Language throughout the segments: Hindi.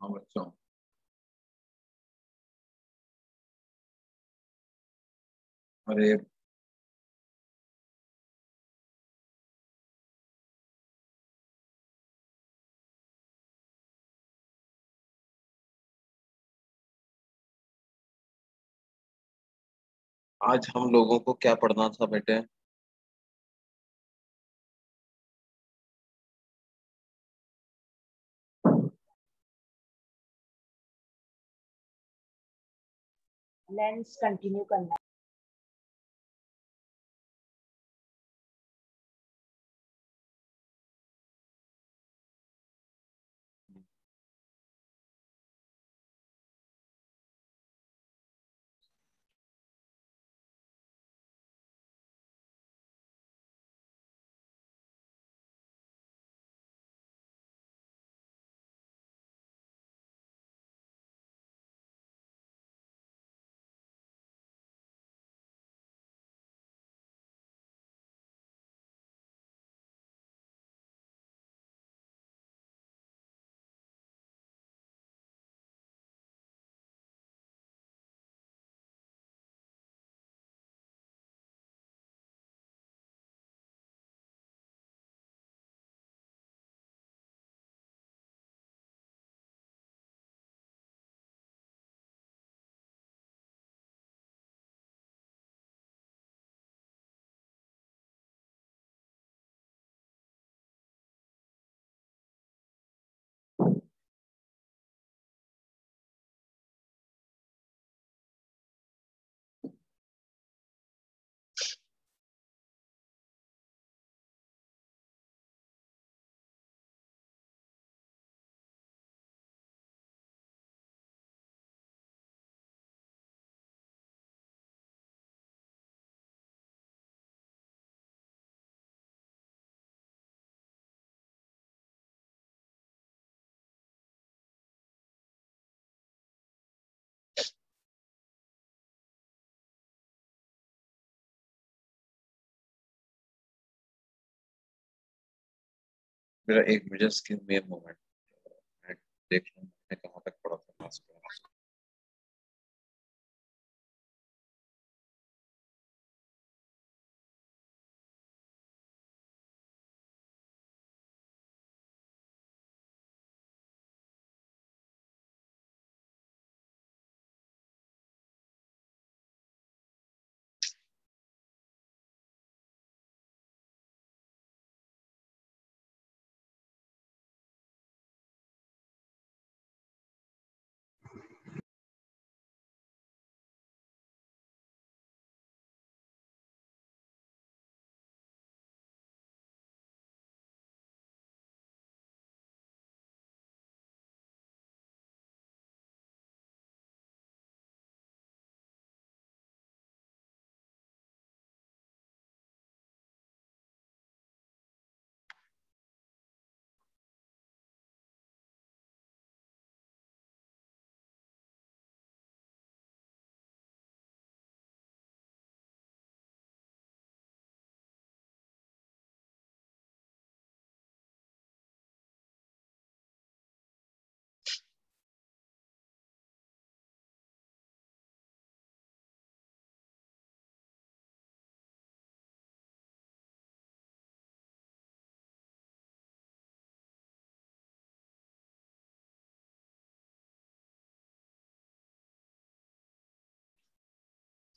हाँ बच्चों। अरे आज हम लोगों को क्या पढ़ना था बेटे? लेंस कंटिन्यू करना है। मेरा एक minute, just give me a moment. मैं देख लूँ मैंने कहाँ तक पढ़ा था लास्ट क्लास।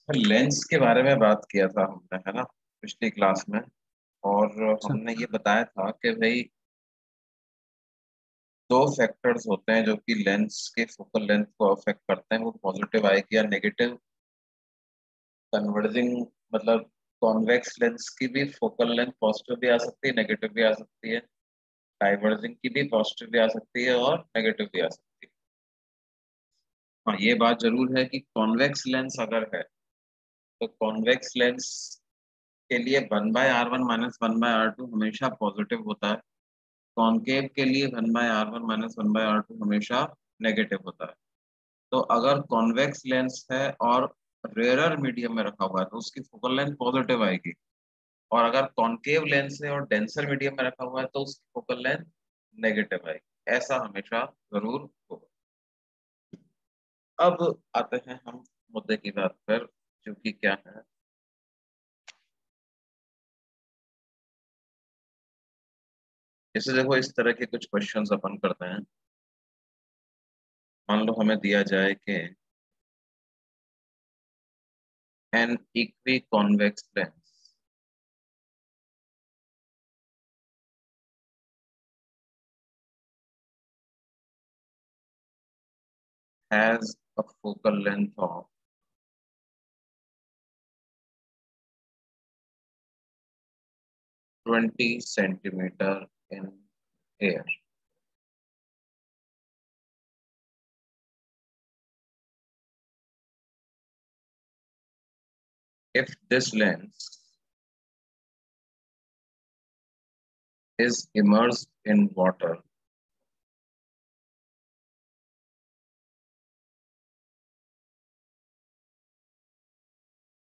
सर लेंस के बारे में बात किया था हमने, है ना, पिछली क्लास में। और अच्छा। हमने ये बताया था कि भाई दो फैक्टर्स होते हैं जो कि लेंस के फोकल लेंथ को अफेक्ट करते हैं, वो पॉजिटिव आएगी या नेगेटिव। कन्वर्जिंग मतलब कॉन्वेक्स लेंस की भी फोकल लेंथ पॉजिटिव भी आ सकती है, नेगेटिव भी आ सकती है। डाइवर्जिंग की भी पॉजिटिव भी आ सकती है और नेगेटिव भी आ सकती है। हाँ, ये बात जरूर है कि कॉन्वेक्स लेंस अगर है तो कॉन्वेक्स लेंस के लिए 1/r1 - 1/r2 हमेशा पॉजिटिव होता है। कॉनकेव के लिए 1/r1 - 1/r2 हमेशा नेगेटिव होता है। तो अगर कॉन्वेक्स लेंस है और रेयरर मीडियम में रखा हुआ है तो उसकी फोकल लेंथ पॉजिटिव आएगी। और अगर कॉनकेव लेंस है और डेंसर मीडियम में रखा हुआ है तो उसकी फोकल लेंथ नेगेटिव आएगी। ऐसा हमेशा जरूर होगा। अब आते हैं हम मुद्दे की बात पर, जो कि क्या है, जैसे देखो इस तरह के कुछ क्वेश्चंस अपन करते हैं। मान लो हमें दिया जाए कि an equiconvex lens has a focal length of 20 centimeter in air. If this lens is immersed in water,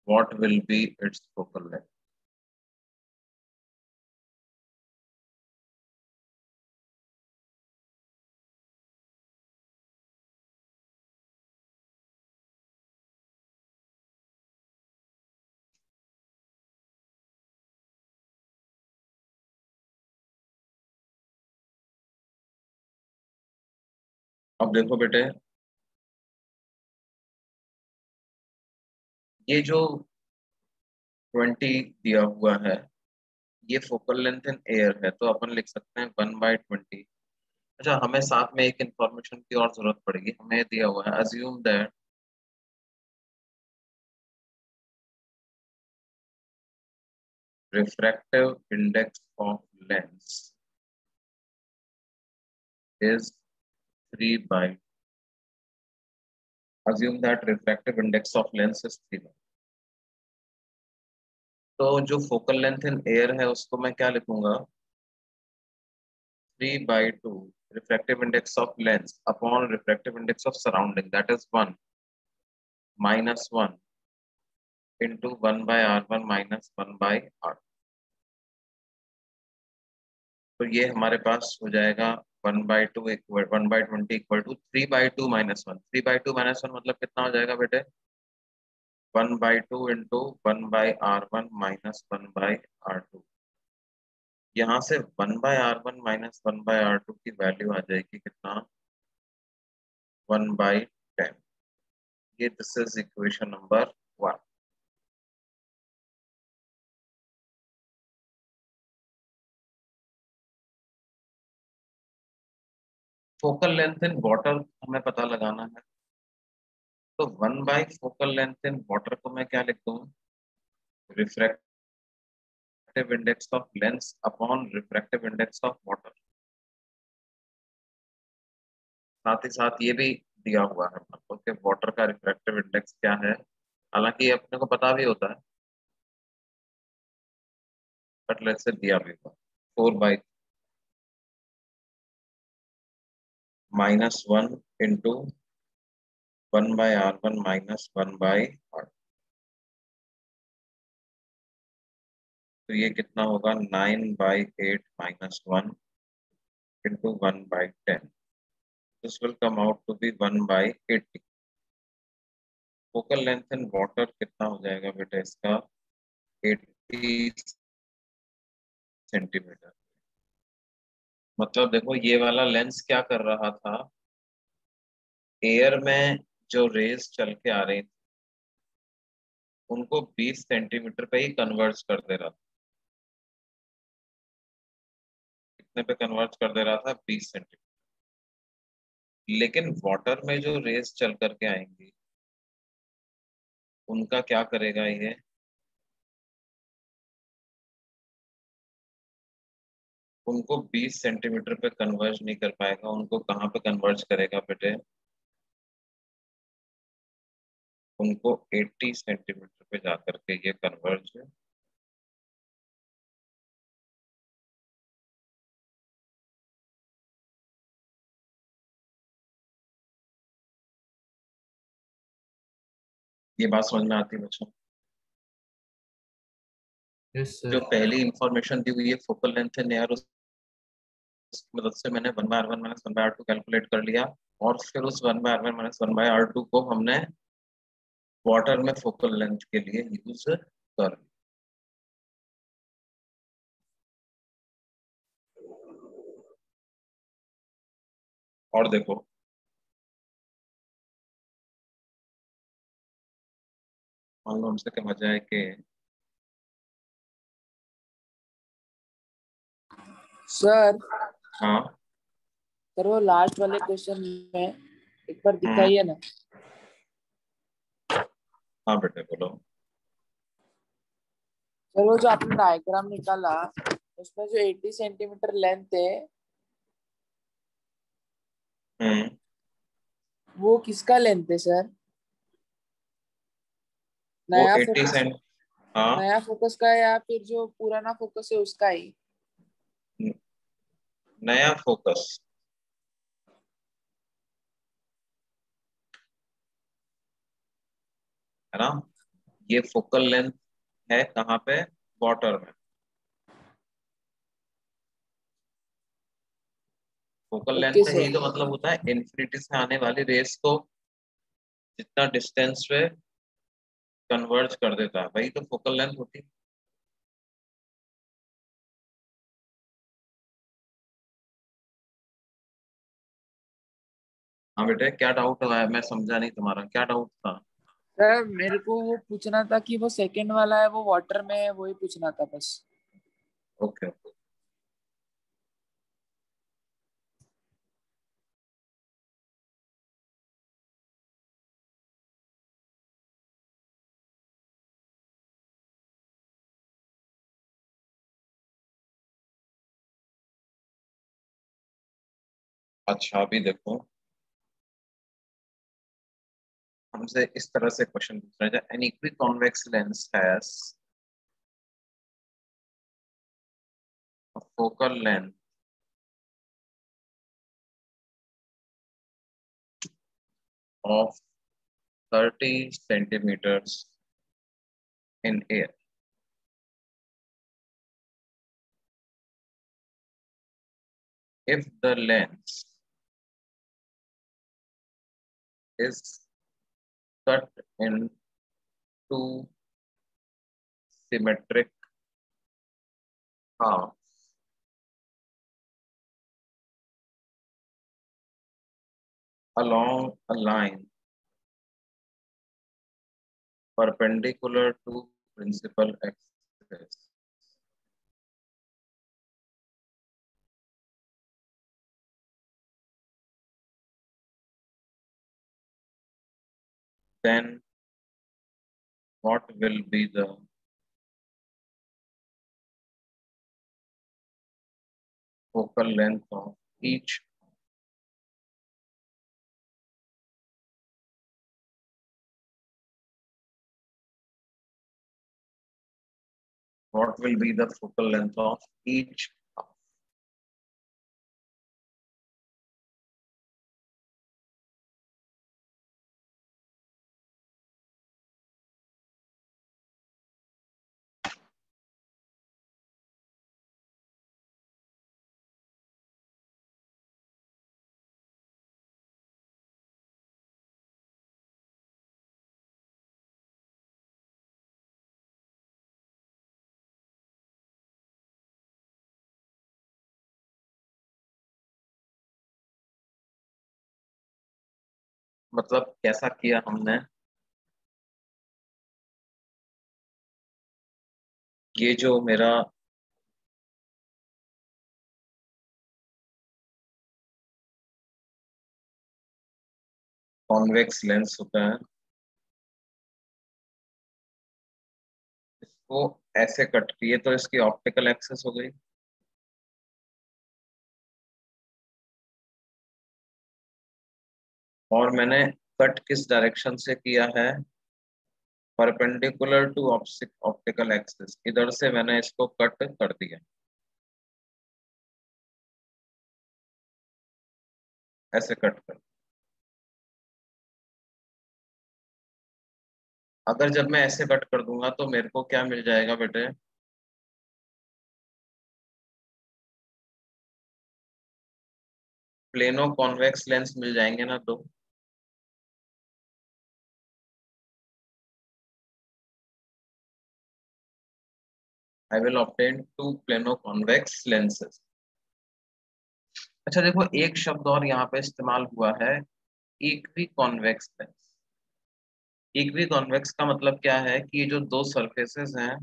what will be its focal length? अब देखो बेटे, ये जो 20 दिया हुआ है, ये फोकल लेंथ इन एयर है, तो अपन लिख सकते हैं 1/20। अच्छा, हमें साथ में एक इंफॉर्मेशन की और जरूरत पड़ेगी। हमें दिया हुआ है, assume that refractive index of lens is 3 by, assume that refractive index of lens is 3 by, तो जो फोकल लेंथ इन एयर है उसको मैं क्या लिखूंगा, 3/2 refractive index of lens upon refractive index of surrounding, that is 1 minus 1 into 1/r1 minus 1/r। तो ये हमारे पास हो जाएगा 1/2 equal 1/20 equal to 3/2 minus 1। 3/2 minus 1 मतलब कितना हो जाएगा बेटे, 1/2 इंटू 1/r1 माइनस 1/r2। यहाँ से 1/r1 माइनस 1/r2 की वैल्यू आ जाएगी कितना, 1/10। ये this is equation number 1। Focal length in water हमें पता लगाना है, तो 1/फोकल लेंथ इन वाटर को मैं क्या लिख दूँ, refractive index of lens upon refractive index of water. साथ ही साथ ये भी दिया हुआ है मतलब कि वाटर का रिफ्रैक्टिव इंडेक्स क्या है, हालांकि ये अपने को पता भी होता है, बट लेट्स से दिया भी हुआ 4/, -1 इंटू 1/r1 माइनस 1/r। तो ये कितना होगा, 9/8 minus 1 into 1/10। This will come out to be 1/80। Focal length in water कितना हो जाएगा बेटा इसका, 80 सेंटीमीटर। मतलब देखो ये वाला लेंस क्या कर रहा था, एयर में जो रेज चल के आ रही थी उनको 20 सेंटीमीटर पे ही कन्वर्ट कर दे रहा था। कितने पे कन्वर्ट कर दे रहा था, 20 सेंटीमीटर। लेकिन वाटर में जो रेज चल करके आएंगी उनका क्या करेगा ये, उनको 20 सेंटीमीटर पे कन्वर्ज नहीं कर पाएगा। उनको कहाँ पे कन्वर्ज करेगा बेटे, उनको 80 सेंटीमीटर पे जाकर के ये कन्वर्ज, ये बात समझ में आती है बच्चों। यस जो सर। पहली इंफॉर्मेशन दी हुई है फोकल लेंथ है यार, उसकी मदद से मैंने 1/r1 माइनस 1/r2 कैलकुलेट कर लिया। और फिर उस 1/r1 - 1/r2 को हमने वाटर में फोकल लेंथ के लिए यूज कर। और देखो मान लो हमसे कहा जाए कि सर हाँ सर वो लास्ट वाले क्वेश्चन में एक बार हम्म, दिखाइए ना। हाँ बेटे बोलो। सर वो जो आपने डायग्राम निकाला उसमें जो 80 सेंटीमीटर लेंथ है हम्म, वो किसका लेंथ है सर? वो नया 80 फोकस, सेंट हाँ नया फोकस का है या फिर जो पुराना फोकस है उसका ही? न- नया फोकस है ना। ये फोकल लेंथ है कहाँ पे, वाटर में। फोकल लेंथ ओके का सर। यही तो मतलब होता है, इन्फिनिटी से आने वाली रेस को जितना डिस्टेंस पे कन्वर्ज कर देता है वही तो फोकल लेंथ होती है। हाँ बेटे क्या डाउट है, मैं समझा नहीं, तुम्हारा क्या डाउट था। सर मेरे को वो पूछना था कि वो सेकंड वाला है वो वाटर में है, वही पूछना था बस। ओके। अच्छा अभी देखो हमसे इस तरह से क्वेश्चन पूछ रहे हैं, an equiconvex lens has a focal length of 30 centimeters in air. If the lens is cut in two symmetric halves along a line perpendicular to principal axis, then what will be the focal length of each? What will be the focal length of each half? मतलब कैसा किया हमने, ये जो मेरा कॉन्वेक्स लेंस होता है इसको ऐसे कट किए तो इसकी ऑप्टिकल एक्सिस हो गई, और मैंने कट किस डायरेक्शन से किया है, परपेंडिकुलर टू ऑप्टिकल एक्सिस, इधर से मैंने इसको कट कर दिया, ऐसे कट कर। अगर जब मैं ऐसे कट कर दूंगा तो मेरे को क्या मिल जाएगा बेटे, प्लेनो कॉन्वेक्स लेंस मिल जाएंगे ना दो। I will obtain two plano convex lenses। अच्छा देखो, एक शब्द और यहाँ पे इस्तेमाल हुआ है, equi convex lens. Equi convex का मतलब क्या है कि ये जो दो सरफेसेस हैं,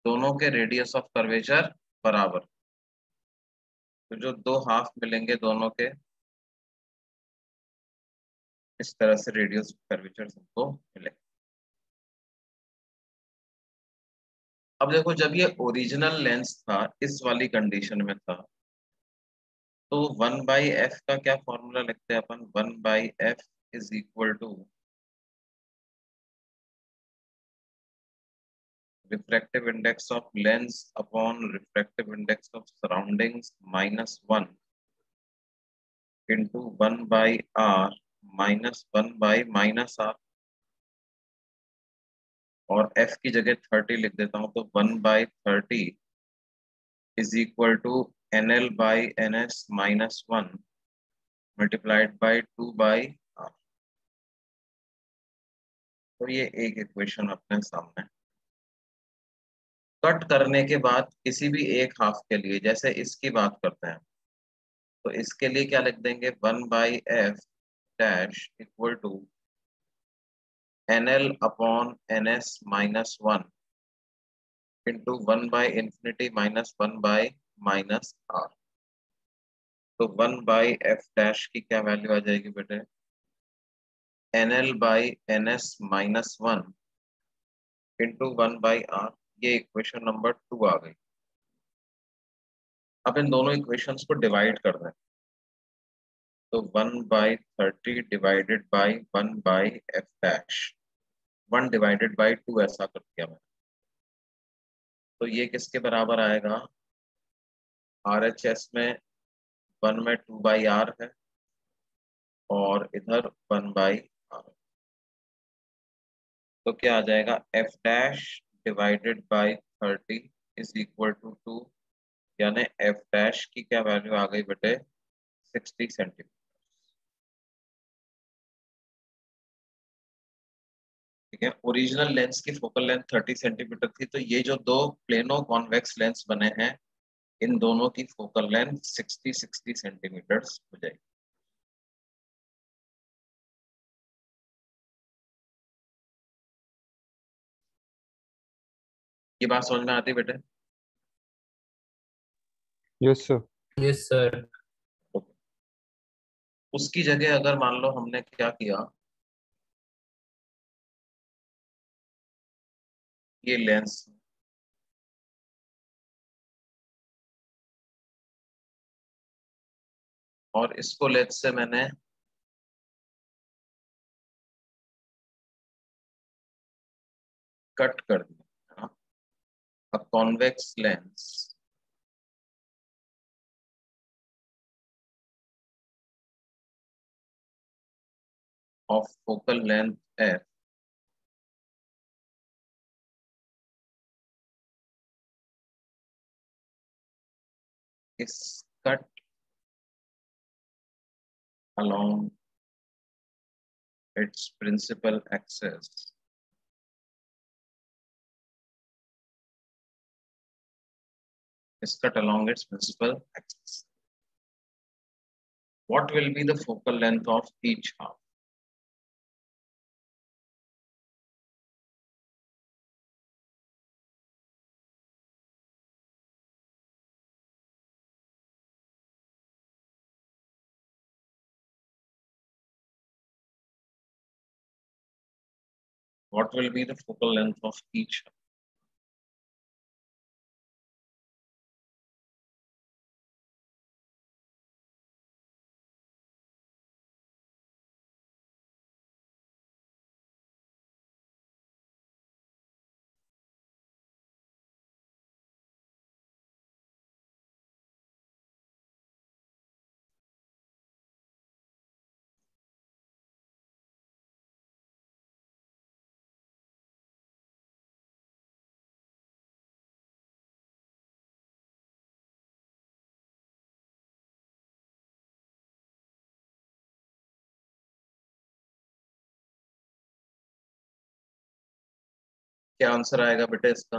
दोनों के रेडियस ऑफ कर्वेचर बराबर। तो जो दो हाफ मिलेंगे दोनों के, इस तरह से रेडियस ऑफ कर्वेचर सबको मिलेगा। अब देखो, जब ये ओरिजिनल लेंस था, इस वाली कंडीशन में था, तो 1/f का क्या फॉर्मूला लिखते हैं अपन? 1/f is equal to refractive index of lens upon refractive index of surroundings minus 1 into 1 by r minus 1 by minus r। और f की जगह 30 लिख देता हूं, तो 1/30 is equal to nl by ns minus 1 multiplied by 2 by r। तो ये एक इक्वेशन अपने सामने। कट करने के बाद किसी भी एक हाफ के लिए, जैसे इसकी बात करते हैं, तो इसके लिए क्या लिख देंगे? 1/f dash equal to nl upon ns minus 1 into 1/infinity minus 1/-r। तो 1/f डैश की क्या वैल्यू आ जाएगी बेटे? nl/ns minus 1 into 1/r। ये इक्वेशन नंबर 2 आ गई। अब इन दोनों इक्वेशंस को डिवाइड कर दें, तो 1/30 divided by 1/f dash, 1 divided by 2 ऐसा कर दिया मैंने। तो ये किसके बराबर आएगा? RHS में 1 में 2/r है और इधर 1/r। तो क्या आ जाएगा? f dash divided by 30 is equal to 2, यानी f डैश की क्या वैल्यू आ गई बेटे? 60 सेंटीमीटर। ठीक है, ओरिजिनल लेंस की फोकल लेंथ 30 सेंटीमीटर थी, तो ये जो दो प्लेनो कॉन्वेक्स लेंस बने हैं, इन दोनों की फोकल लेंथ 60 सेंटीमीटर हो जाएगी। ये बात समझ में आती बेटे? Yes sir. Yes sir. उसकी जगह अगर मान लो हमने क्या किया, ये लेंस और इसको लेंस से मैंने कट कर दिया, a convex lens of focal length f is cut along its principal axis What will be the focal length of each half? What will be the focal length of each half? क्या आंसर आएगा बेटे इसका?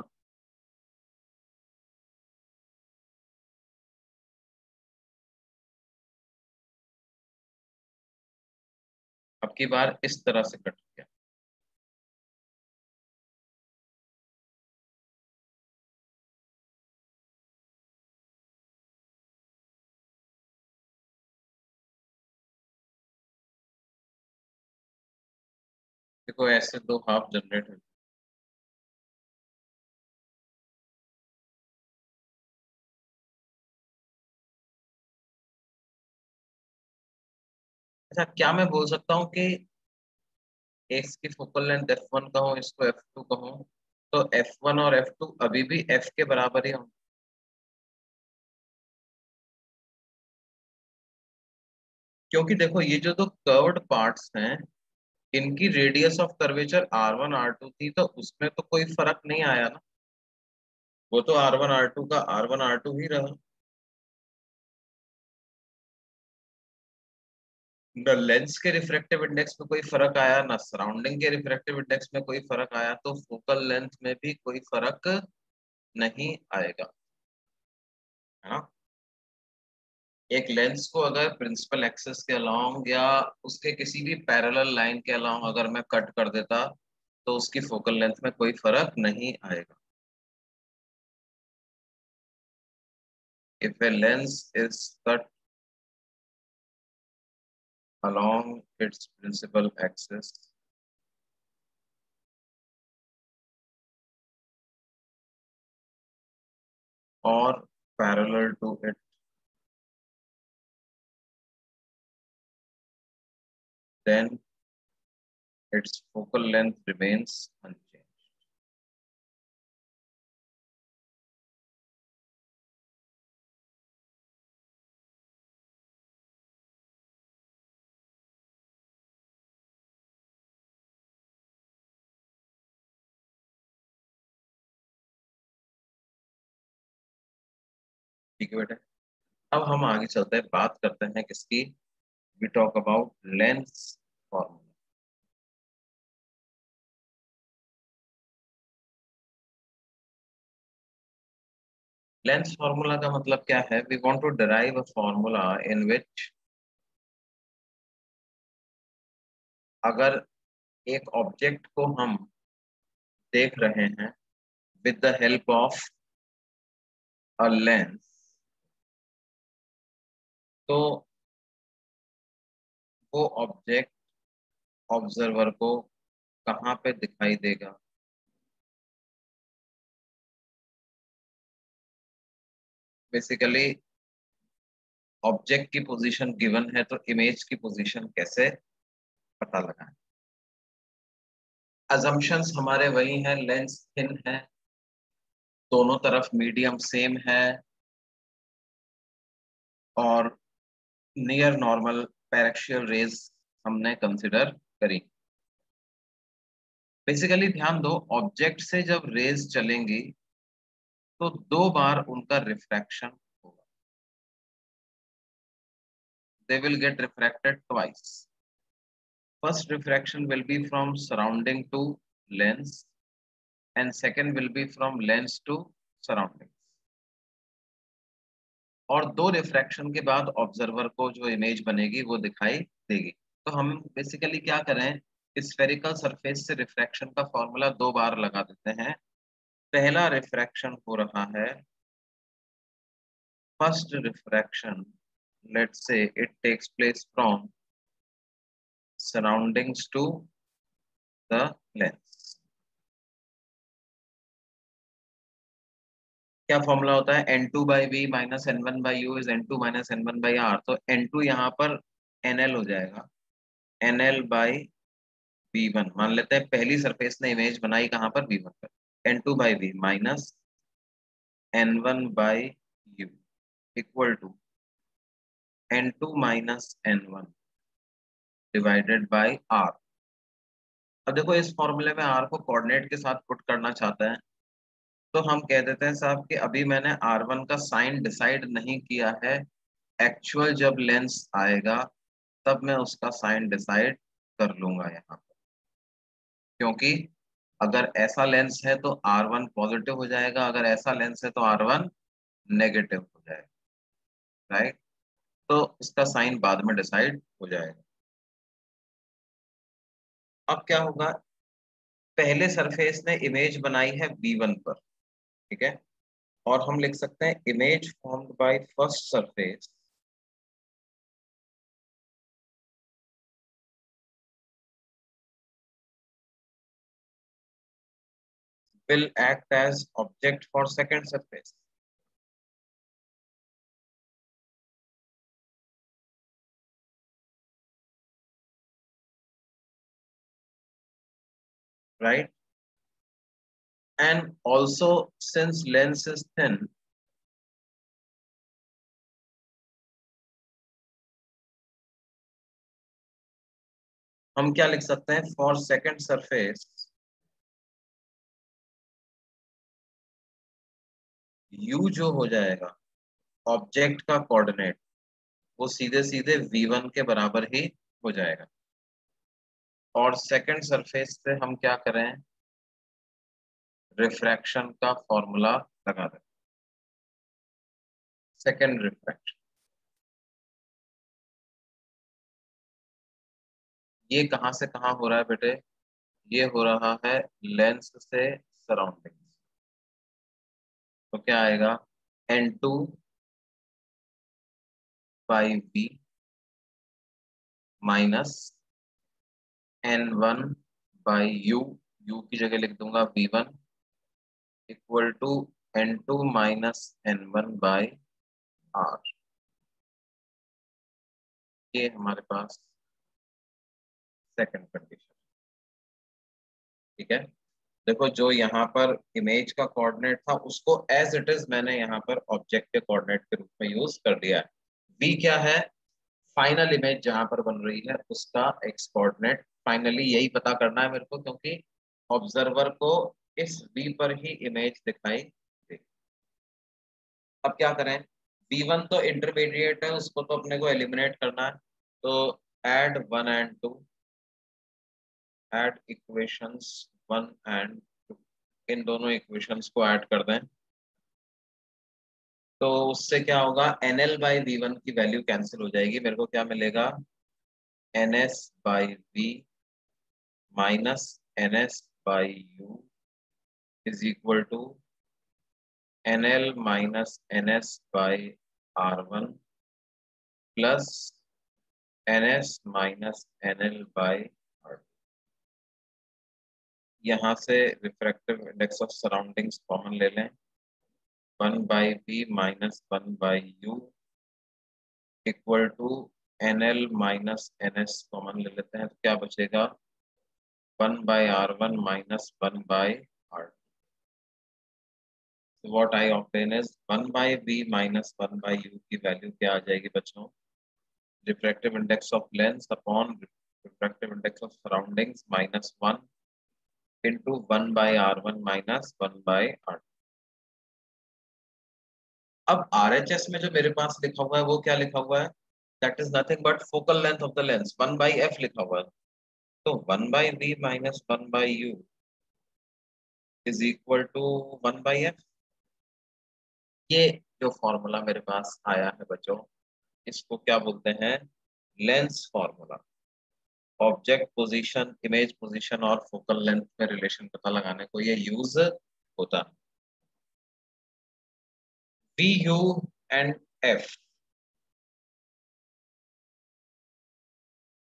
अब की बार इस तरह से कट गया। देखो ऐसे दो हाफ जनरेट हो। अच्छा, क्या मैं बोल सकता हूँ कि एक्स की फोकल लेंथ f1 कहूँ, इसको f2 कहूँ, तो f1 और f2 अभी भी f के बराबर ही होंगे। क्योंकि देखो ये जो दो कर्व्ड पार्ट्स हैं, इनकी radius of curvature r1 r2 थी, तो उसमें तो कोई फर्क नहीं आया ना। वो तो r1 r2 का r1 r2 ही रहा। न लेंस के रिफ्रैक्टिव इंडेक्स में कोई फर्क आया, ना सराउंडिंग के रिफ्रैक्टिव इंडेक्स में कोई फर्क आया, तो फोकल लेंथ में भी कोई फर्क नहीं आएगा, है ना। एक लेंस को अगर प्रिंसिपल एक्सिस के अलोंग या उसके किसी भी पैरेलल लाइन के अलोंग अगर मैं कट कर देता, तो उसकी फोकल लेंथ में कोई फर्क नहीं आएगा। If a lens is cut along its principal axis or parallel to it, then its focal length remains unchanged. ठीक है बेटा, अब हम आगे चलते हैं, बात करते हैं किसकी। We talk about lens formula. Lens formula का मतलब क्या है? We want to derive a formula in which अगर एक ऑब्जेक्ट को हम देख रहे हैं with the help of a lens, तो वो ऑब्जेक्ट ऑब्जर्वर को कहाँ पे दिखाई देगा। बेसिकली ऑब्जेक्ट की पोजीशन गिवन है, तो इमेज की पोजीशन कैसे पता लगाएं। अजम्पशंस हमारे वही हैं, लेंस थिन है, दोनों तरफ मीडियम सेम है, और नियर नॉर्मल पैरेक्शियल रेज हमने कंसिडर करी। बेसिकली ध्यान दो, ऑब्जेक्ट से जब रेज चलेंगी तो दो बार उनका रिफ्रैक्शन होगा। They will get refracted twice. First refraction will be from surrounding to lens and second will be from lens to surroundings। और दो रिफ्रैक्शन के बाद ऑब्जर्वर को जो इमेज बनेगी वो दिखाई देगी। तो हम बेसिकली क्या करें, स्फेरिकल सरफेस से रिफ्रैक्शन का फॉर्मूला दो बार लगा देते हैं। पहला रिफ्रैक्शन हो रहा है, first refraction, let's say it takes place from surroundings to the lens. क्या फॉर्मूला होता है? n2/v minus n1/u is n2 minus n1/r। तो n2 यहाँ पर nl हो जाएगा, nl/v1। मान लेते हैं पहली सरफेस ने इमेज बनाई कहाँ पर? v1 पर। n2/v minus n1/u equal to n2 minus n1 divided by r। अब देखो इस फॉर्मूले में r को कोऑर्डिनेट के साथ पुट करना चाहते हैं, तो हम कह देते हैं साहब कि अभी मैंने r1 का साइन डिसाइड नहीं किया है, एक्चुअल जब लेंस आएगा तब मैं उसका साइन डिसाइड कर लूंगा यहाँ पर। क्योंकि अगर ऐसा लेंस है तो R1 पॉजिटिव हो जाएगा, अगर ऐसा लेंस है तो R1 नेगेटिव हो जाएगा, राइट। तो इसका साइन बाद में डिसाइड हो जाएगा। अब क्या होगा, पहले सरफेस ने इमेज बनाई है B1 पर, ठीक है, और हम लिख सकते हैं image formed by first surface will act as object for second surface. Right? And also, since lens is thin, हम क्या लिख सकते हैं, फॉर सेकेंड सरफेस u जो हो जाएगा ऑब्जेक्ट का कोऑर्डिनेट, वो सीधे सीधे v1 के बराबर ही हो जाएगा। और सेकेंड सरफेस पे हम क्या करें, रिफ्रैक्शन का फॉर्मूला लगा दें, सेकेंड रिफ्रैक्शन। ये कहां से कहां हो रहा है बेटे, ये हो रहा है लेंस से सराउंडिंग। तो क्या आएगा, N2 by V minus N1 by U की जगह लिख दूंगा V1 equal to N2 minus N1 by R। ये हमारे पास सेकंड कंडीशन, ठीक है। देखो, जो यहाँ पर इमेज का कोऑर्डिनेट था उसको एज इट इज मैंने यहाँ पर ऑब्जेक्ट के कोऑर्डिनेट के रूप में यूज कर दिया है। V क्या है, फाइनल इमेज जहां पर बन रही है उसका एक्स कोऑर्डिनेट। फाइनली यही पता करना है मेरे को, क्योंकि ऑब्जर्वर को इस V पर ही इमेज दिखाई दे। अब क्या करें, V1 तो इंटरमीडिएट है, उसको तो अपने को एलिमिनेट करना है। तो add 1 and 2, add equations 1 and 2, इन दोनों इक्वेशंस को ऐड कर दें। तो उससे क्या होगा, NL बाई V1 की वैल्यू कैंसिल हो जाएगी। मेरे को क्या मिलेगा, NS by V minus NS by U is equal to NL minus NS by R1 plus NS minus NL by R2। यहाँ से refractive index of surroundings common ले लें, 1 by V minus 1 by U equal to NL minus NS common ले लेते हैं, तो क्या बचेगा, 1 by R1 minus 1 by R2। So what I obtain is 1 by V minus 1 by U की वैल्यू क्या आ जाएगी बच्चों, refractive index of lens upon refractive index of surroundings minus 1 into 1 by R1 minus 1 by R2। अब RHS में जो मेरे पास लिखा हुआ है वो क्या लिखा हुआ है, that is nothing but focal length of the lens, 1 by F लिखा हुआ है। तो 1 by V minus 1 by U is equal to 1 by F। ये जो फॉर्मूला मेरे पास आया है बच्चों, इसको क्या बोलते हैं, lens formula. Object position, image position और फोकल लेंथ में रिलेशन पता लगाने को ये यूज होता है। वी यू एंड एफ,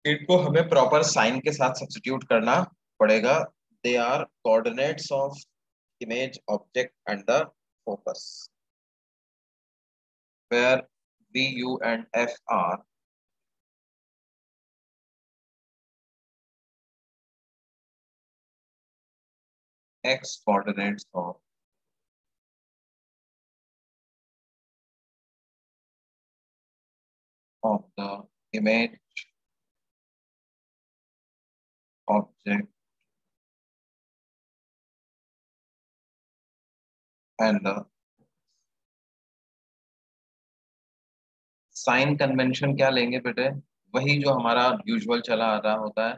इनको हमें प्रॉपर साइन के साथ सब्स्टिट्यूट करना पड़ेगा। They are coordinates of image object and the focus, where v u and f are x coordinates of the image object and the sign convention क्या लेंगे बेटे, वही जो हमारा यूजुअल चला आ रहा होता है,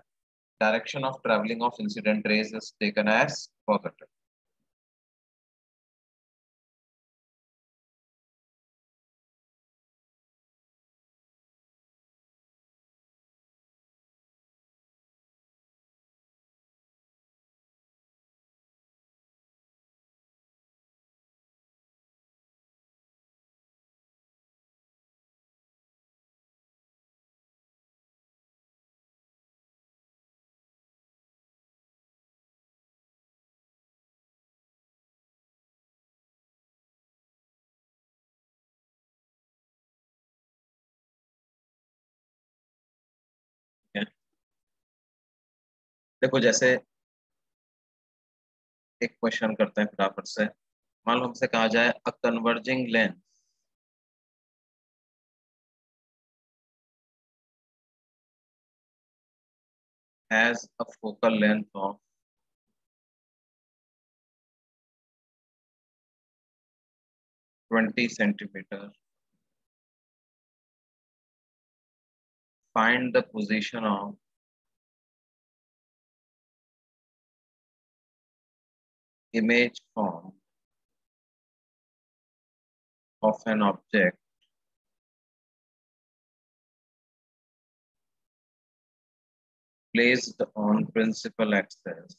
direction of traveling of incident rays is taken as positive. देखो जैसे एक क्वेश्चन करते हैं फटाफट से। मान लो हमसे कहा जाए a converging lens has a focal length of 20 centimeter. Find the position of image form of an object placed on principal axis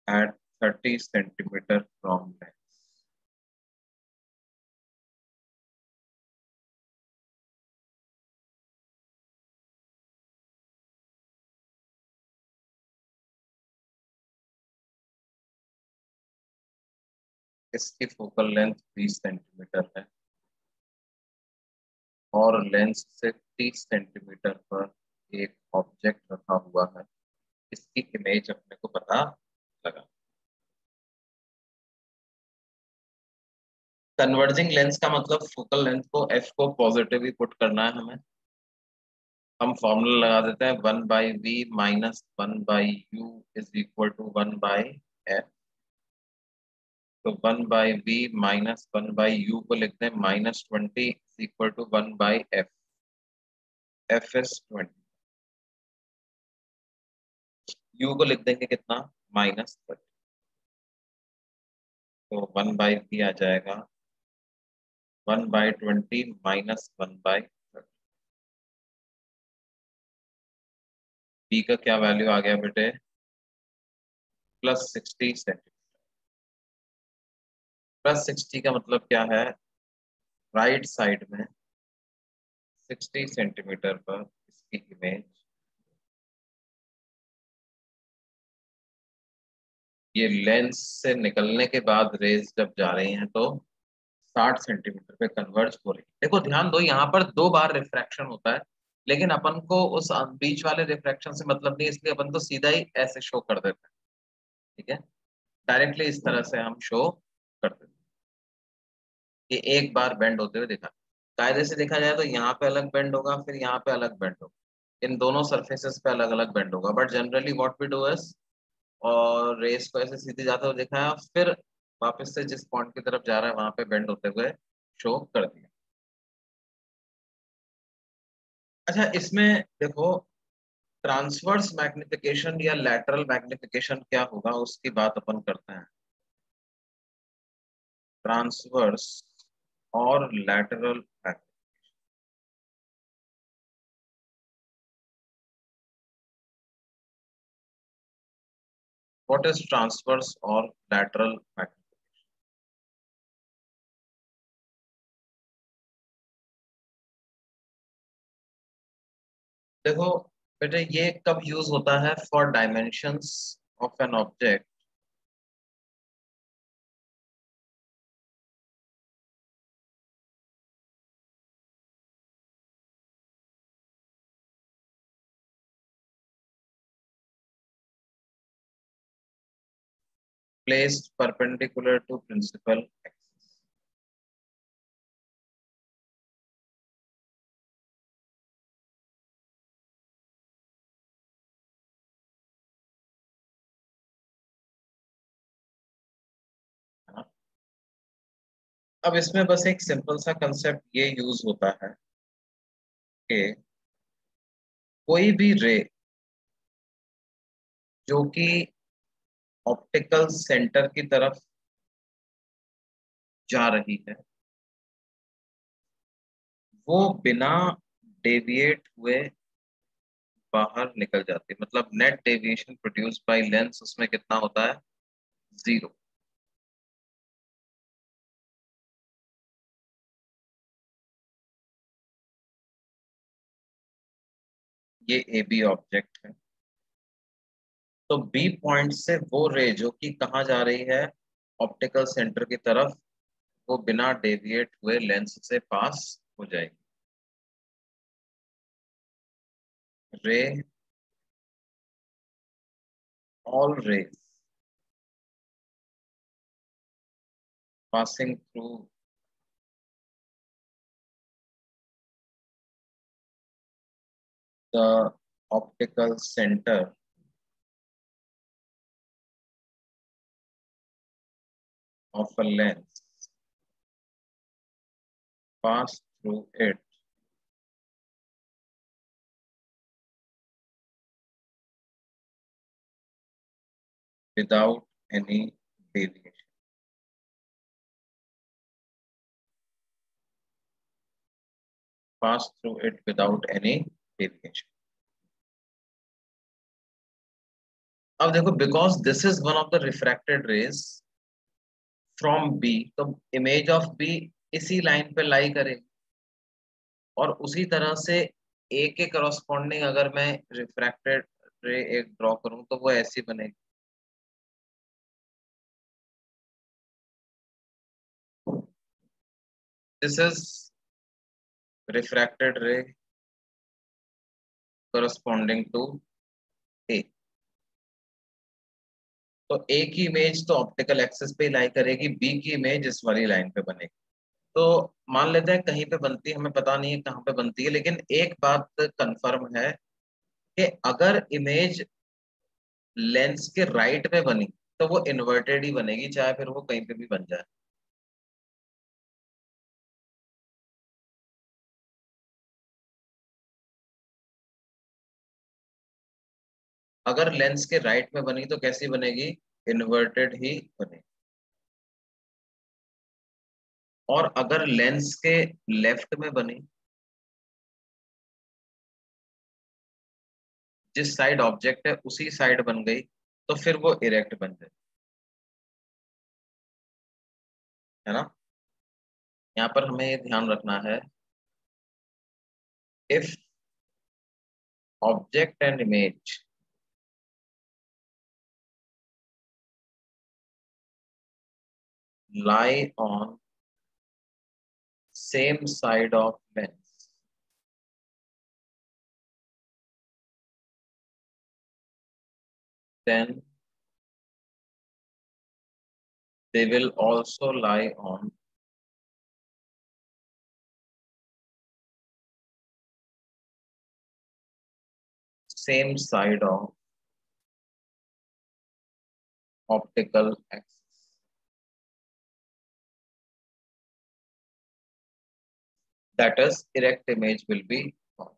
at 30 centimeter from lens. इसकी फोकल लेंथ 20 सेंटीमीटर है और लेंस से 30 सेंटीमीटर पर एक ऑब्जेक्ट रखा हुआ है। इसकी इमेज अपने को पता लगा। कन्वर्जिंग लेंस का मतलब फोकल लेंथ को एफ को पॉजिटिव ही पुट करना है हमें। हम फॉर्मूला लगा देते हैं 1/v minus 1/u is equal to 1/f। तो 1/v माइनस 1/u को लिखते हैं -20 is equal to 1/f। f is 20, u को लिख देंगे कितना -30। तो 1/v आ जाएगा 1/20 माइनस 1/30। b का क्या वैल्यू आ गया बेटे +60 सेंटीमीटर। +60 का मतलब क्या है राइट साइड में 60 सेंटीमीटर पर इसकी इमेज ये लेंस से निकलने के बाद रेज जब जा रही हैं तो 60 सेंटीमीटर पे कन्वर्ज हो रही है। देखो ध्यान दो यहाँ पर 2 बार रिफ्रैक्शन होता है लेकिन अपन को उस बीच वाले रिफ्रैक्शन से मतलब नहीं, इसलिए अपन तो सीधा ही ऐसे शो कर देते हैं। ठीक है, डायरेक्टली इस तरह से हम शो कर देते हैं। ये एक बार बेंड होते हुए दिखा। कायदे से देखा जाए तो यहाँ पे अलग बेंड होगा फिर यहाँ पे अलग बेंड होगा, इन दोनों सरफेसेस पे अलग अलग बेंड होगा। But generally what we do is और रेस को ऐसे सीधे जाते हुए दिखाया फिर वापस से जिस पॉइंट की तरफ जा रहा है वहां पे बेंड होते हुए शो कर दिया। अच्छा इसमें देखो ट्रांसवर्स मैग्निफिकेशन या लैटरल मैग्निफिकेशन क्या होगा उसकी बात अपन करते हैं। ट्रांसवर्स और लैटरल व्हाट इज ट्रांसवर्स और लैटरल मैग्निफिकेशन? देखो बेटे ये कब यूज होता है for dimensions of an object placed perpendicular to principal axis। अब इसमें बस एक सिंपल सा कंसेप्ट ये यूज होता है कि कोई भी रे जो कि ऑप्टिकल सेंटर की तरफ जा रही है वो बिना डेविएट हुए बाहर निकल जाती है, मतलब net deviation produce by lens उसमें कितना होता है, 0। ये ए बी ऑब्जेक्ट है। तो बी पॉइंट से वो रे जो कि कहाँ जा रही है, ऑप्टिकल सेंटर की तरफ, वो बिना डेविएट हुए लेंस से पास हो जाएगी। रे, all rays passing through the optical center of a lens pass through it without any deviation. Pass through it without any deviation. अब देखो, because this is one of the refracted rays from B, तो इमेज ऑफ B इसी लाइन पे लाई करेगी, और उसी तरह से A के करस्पॉन्डिंग अगर मैं रिफ्रैक्टेड रे एक ड्रॉ करूं तो वो ऐसी बनेगी। This is refracted ray corresponding to A। तो A की इमेज तो ऑप्टिकल एक्सिस पे लाई करेगी, B की इमेज इस वाली लाइन पे बनेगी। तो मान लेते हैं कहीं पे बनती है, हमें पता नहीं है कहाँ पे बनती है, लेकिन एक बात कंफर्म है कि अगर इमेज लेंस के राइट में बनी तो वो इन्वर्टेड ही बनेगी, चाहे फिर वो कहीं पे भी बन जाए। अगर लेंस के राइट में बनी तो कैसी बनेगी, इन्वर्टेड ही बनेगी। और अगर लेंस के लेफ्ट में बनी, जिस साइड ऑब्जेक्ट है उसी साइड बन गई, तो फिर वो इरेक्ट बन जाए, है ना। यहाँ पर हमें ये ध्यान रखना है, if object and image lie on same side of lens, then they will also lie on same side of optical axis. That is, erect image will be formed.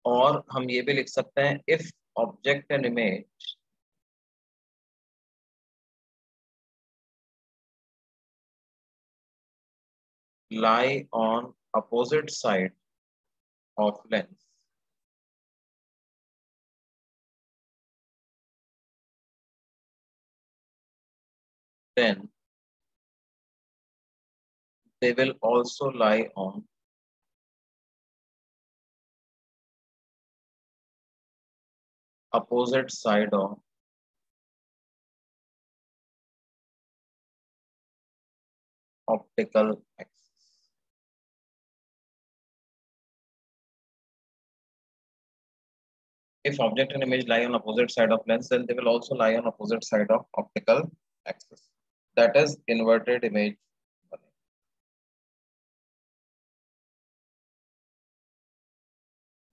और हम ये भी लिख सकते हैं, if object and image lie on opposite side of lens, then they will also lie on opposite side of optical axis. If object and image lie on opposite side of lens, then they will also lie on opposite side of optical axis. That is inverted image.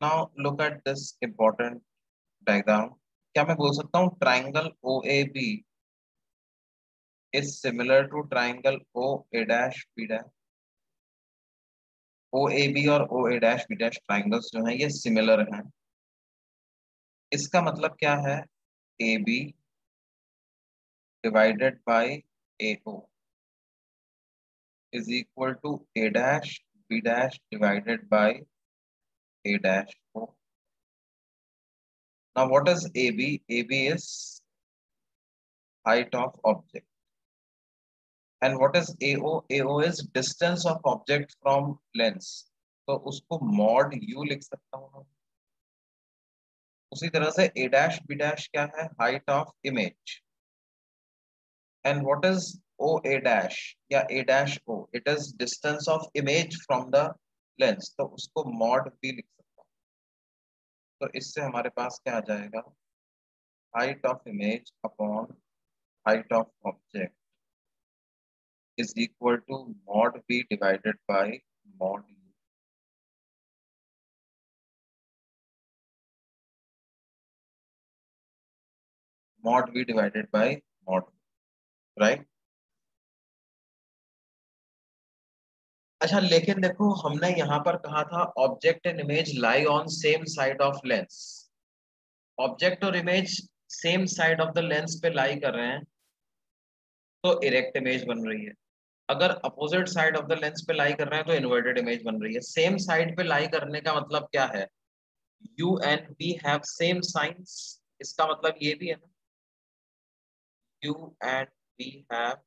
Now look at this important diagram. क्या मैं बोल सकता हूँ triangle OAB is similar to triangle OA dash B dash. OAB और OA dash B dash triangles जो हैं ये सिमिलर हैं। इसका मतलब क्या है? AB divided by AO is equal to A dash B dash divided by A dash O. Now what is AB? AB is height of object. And what is AO? AO is distance of object from lens. तो उसको mod U लिख सकता हूँ। उसी तरह से A dash B dash क्या है? height of image. And what is OA dash या A dash O? It is distance of image from the lens. तो उसको mod B लिख सकता हूँ। तो इससे हमारे पास क्या आ जाएगा? height of image upon height of object is equal to mod B divided by mod U. Mod V divided by mod V, right? अच्छा, लेकिन देखो हमने यहाँ पर कहा था object and image lie on same side of lens. Object और image same side of the lens पे लाई कर रहे हैं तो इरेक्ट इमेज बन रही है। अगर opposite side of the lens पे लाई कर रहे हैं तो इन्वर्टेड इमेज बन रही है। सेम साइड पे लाई करने का मतलब क्या है? U and b have same signs. इसका मतलब ये भी है ना, u and b have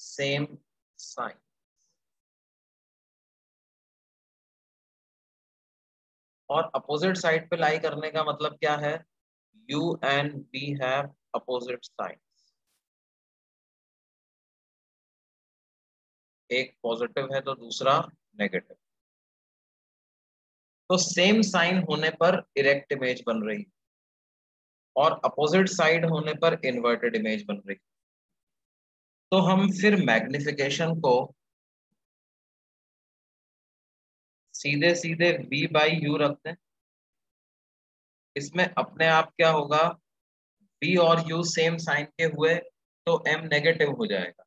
same sign. और अपोजिट साइड पे लाई करने का मतलब क्या है? U and b have opposite side. एक पॉजिटिव है तो दूसरा नेगेटिव। तो सेम साइन होने पर इरेक्ट इमेज बन रही और अपोजिट साइड होने पर इन्वर्टेड इमेज बन रही। तो हम फिर मैग्निफिकेशन को सीधे सीधे V बाई यू रखते हैं। इसमें अपने आप क्या होगा? V और U सेम साइन के हुए तो M नेगेटिव हो जाएगा,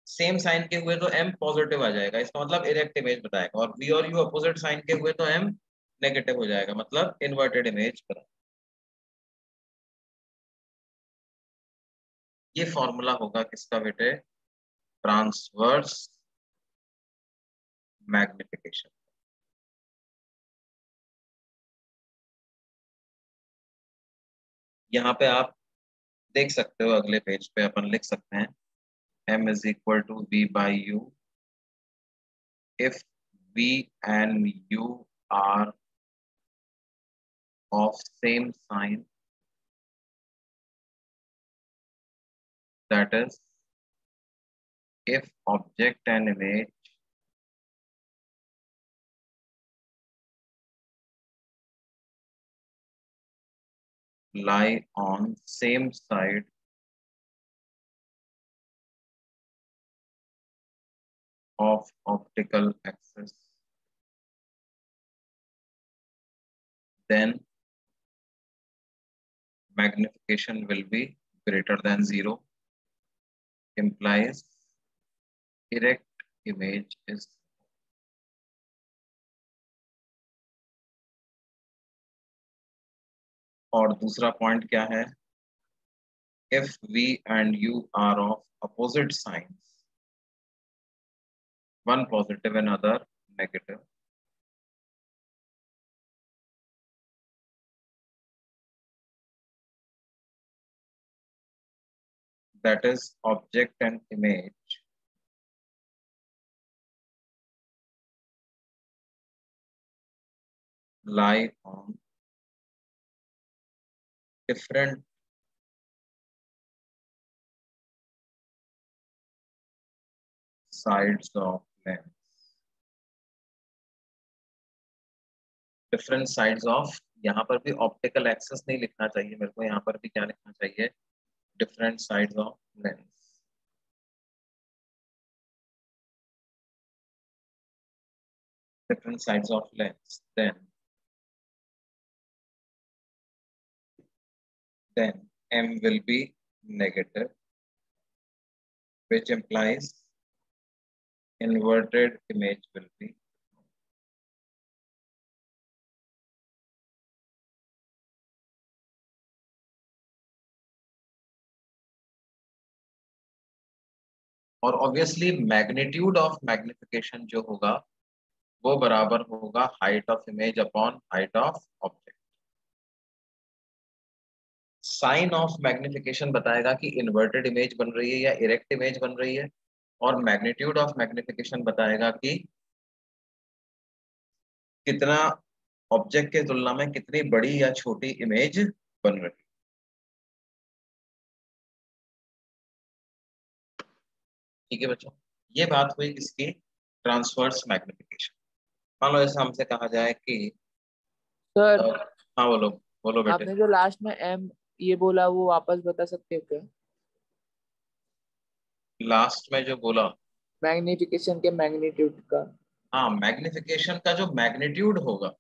सेम साइन के हुए तो M पॉजिटिव आ जाएगा। इसका मतलब इरेक्ट इमेज बताएगा। और V और U अपोजिट साइन के हुए तो M नेगेटिव हो जाएगा, मतलब इन्वर्टेड इमेज बना। ये फॉर्मूला होगा किसका बेटे? Transverse magnification. यहाँ पे आप देख सकते हो, अगले पेज पे अपन लिख सकते हैं M is equal to V by U if V and U are of same sign, that is if object and image lie on same side of optical axis, then magnification will be greater than 0, implies erect image is. और दूसरा पॉइंट क्या है? If V and U are of opposite signs, one positive and other negative, that is object and image lie on different sides of lens. Different sides of, यहाँ पर भी ऑप्टिकल एक्सिस नहीं लिखना चाहिए मेरे को, यहाँ पर भी क्या लिखना चाहिए? Different sides of lens. Different sides of lens, then M will be negative, which implies inverted image will be और ऑब्वियसली मैग्नीट्यूड ऑफ मैग्निफिकेशन जो होगा वो बराबर होगा height of image upon height of object. Sign of magnification बताएगा कि इन्वर्टेड इमेज बन रही है या इरेक्ट इमेज बन रही है, और मैग्नीट्यूड ऑफ मैग्निफिकेशन बताएगा कि कितना ऑब्जेक्ट के तुलना में कितनी बड़ी या छोटी इमेज बन रही है। ठीक है बच्चों, ये बात हुई इसकी ट्रांसवर्स मैग्निफिकेशन। मान लो ऐसा हमसे कहा जाए कि सर हाँ बोलो बोलो बेटे। आपने जो लास्ट में एम ये बोला वो वापस बता सकते हो क्या? लास्ट में जो बोला, मैग्निफिकेशन के मैग्नीट्यूड का। हाँ मैग्निफिकेशन का जो मैग्नीट्यूड होगा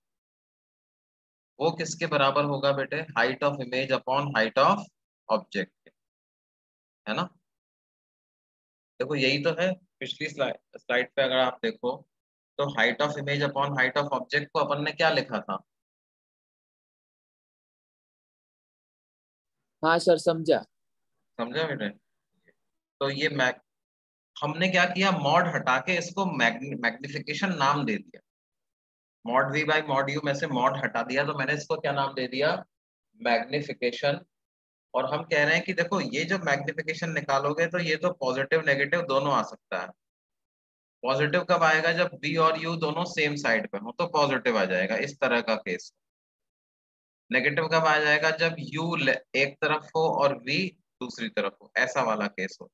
वो किसके बराबर होगा बेटे? Height of image upon height of object, है ना। देखो यही तो है, पिछली स्लाइड स्लाइड पे अगर आप देखो तो height of image upon height of object को अपन ने क्या लिखा था? हाँ सर समझा। समझा बेटे? तो ये मैग हमने क्या किया, मॉड हटा के इसको मैग्निफिकेशन नाम दे दिया। Mod we by mod you में से मॉड हटा दिया तो मैंने इसको क्या नाम दे दिया? मैग्निफिकेशन। और हम कह रहे हैं कि देखो ये जो मैग्निफिकेशन निकालोगे तो ये तो पॉजिटिव नेगेटिव दोनों आ सकता है। पॉजिटिव कब आएगा? जब v और u दोनों सेम साइड पे हो तो पॉजिटिव आ जाएगा, इस तरह का केस। नेगेटिव कब आ जाएगा? जब u एक तरफ हो और v दूसरी तरफ हो, ऐसा वाला केस हो।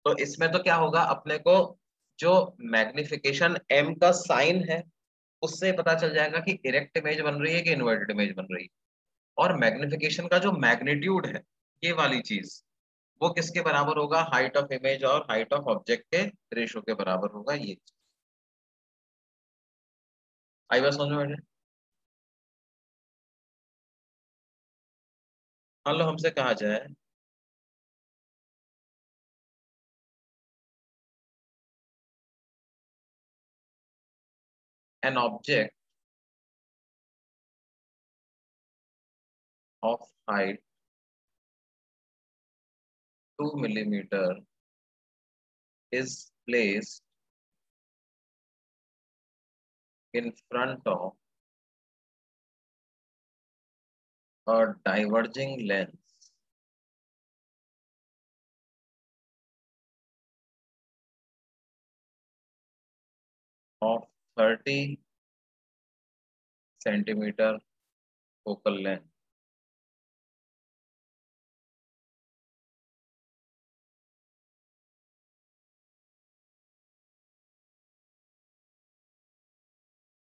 तो इसमें तो क्या होगा, अपने को जो मैग्निफिकेशन m का साइन है उससे पता चल जाएगा कि इरेक्ट इमेज बन रही है कि इन्वर्टेड इमेज बन रही है। और मैग्निफिकेशन का जो मैग्नीट्यूड है, ये वाली चीज, वो किसके बराबर होगा? हाइट ऑफ इमेज और हाइट ऑफ ऑब्जेक्ट के रेशो के बराबर होगा। ये आई बात समझ में बेटे? मान लो हमसे कहा जाए an object of height 2 millimeter is placed in front of a diverging lens of 30 centimeter focal length.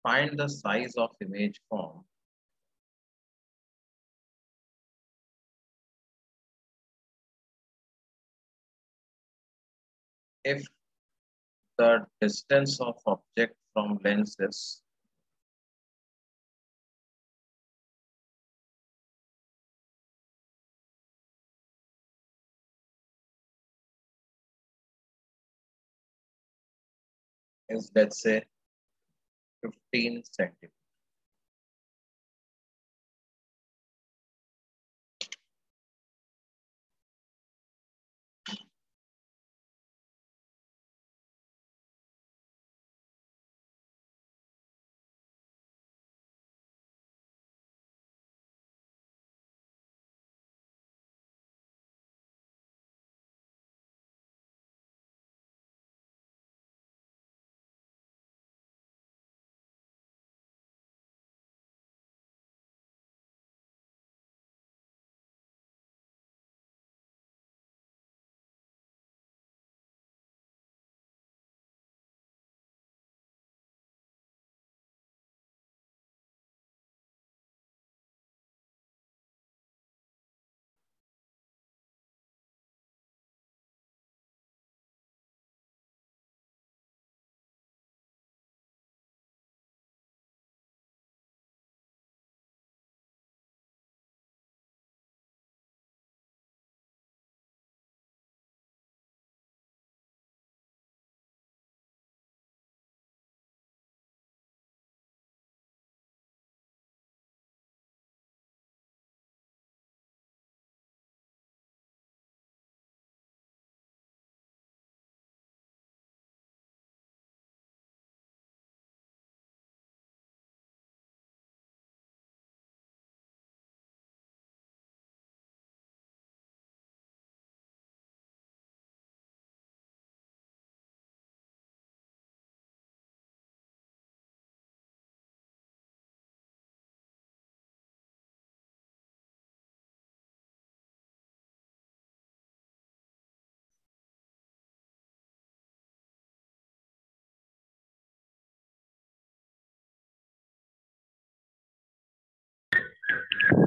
Find the size of image formed if the distance of object from lens is let's say 15 centimeters.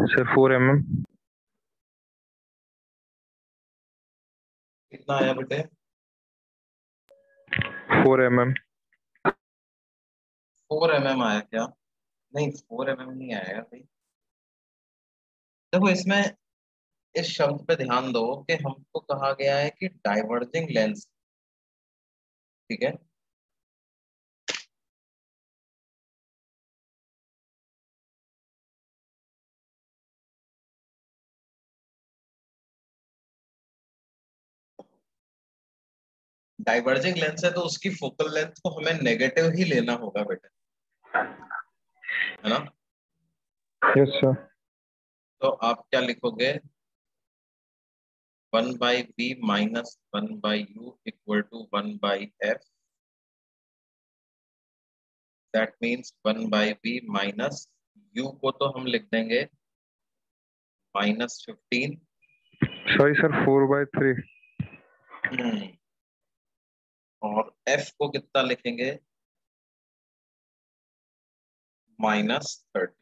Sir 4 mm। कितना आया बेटे? 4 mm। 4 mm आया क्या? नहीं, 4 mm नहीं आएगा भाई। देखो इसमें इस शब्द पे ध्यान दो कि हमको कहा गया है कि डाइवर्जिंग लेंस, ठीक है। डाइवर्जिंग लेंस है तो उसकी फोकल लेंथ को हमें नेगेटिव ही लेना होगा बेटे, है ना। Yes sir. तो आप क्या लिखोगे? 1/b minus 1/u equal to 1/f। That means 1/b minus u को तो हम लिख देंगे -15। Sorry sir 4/3। और f को कितना लिखेंगे? -30।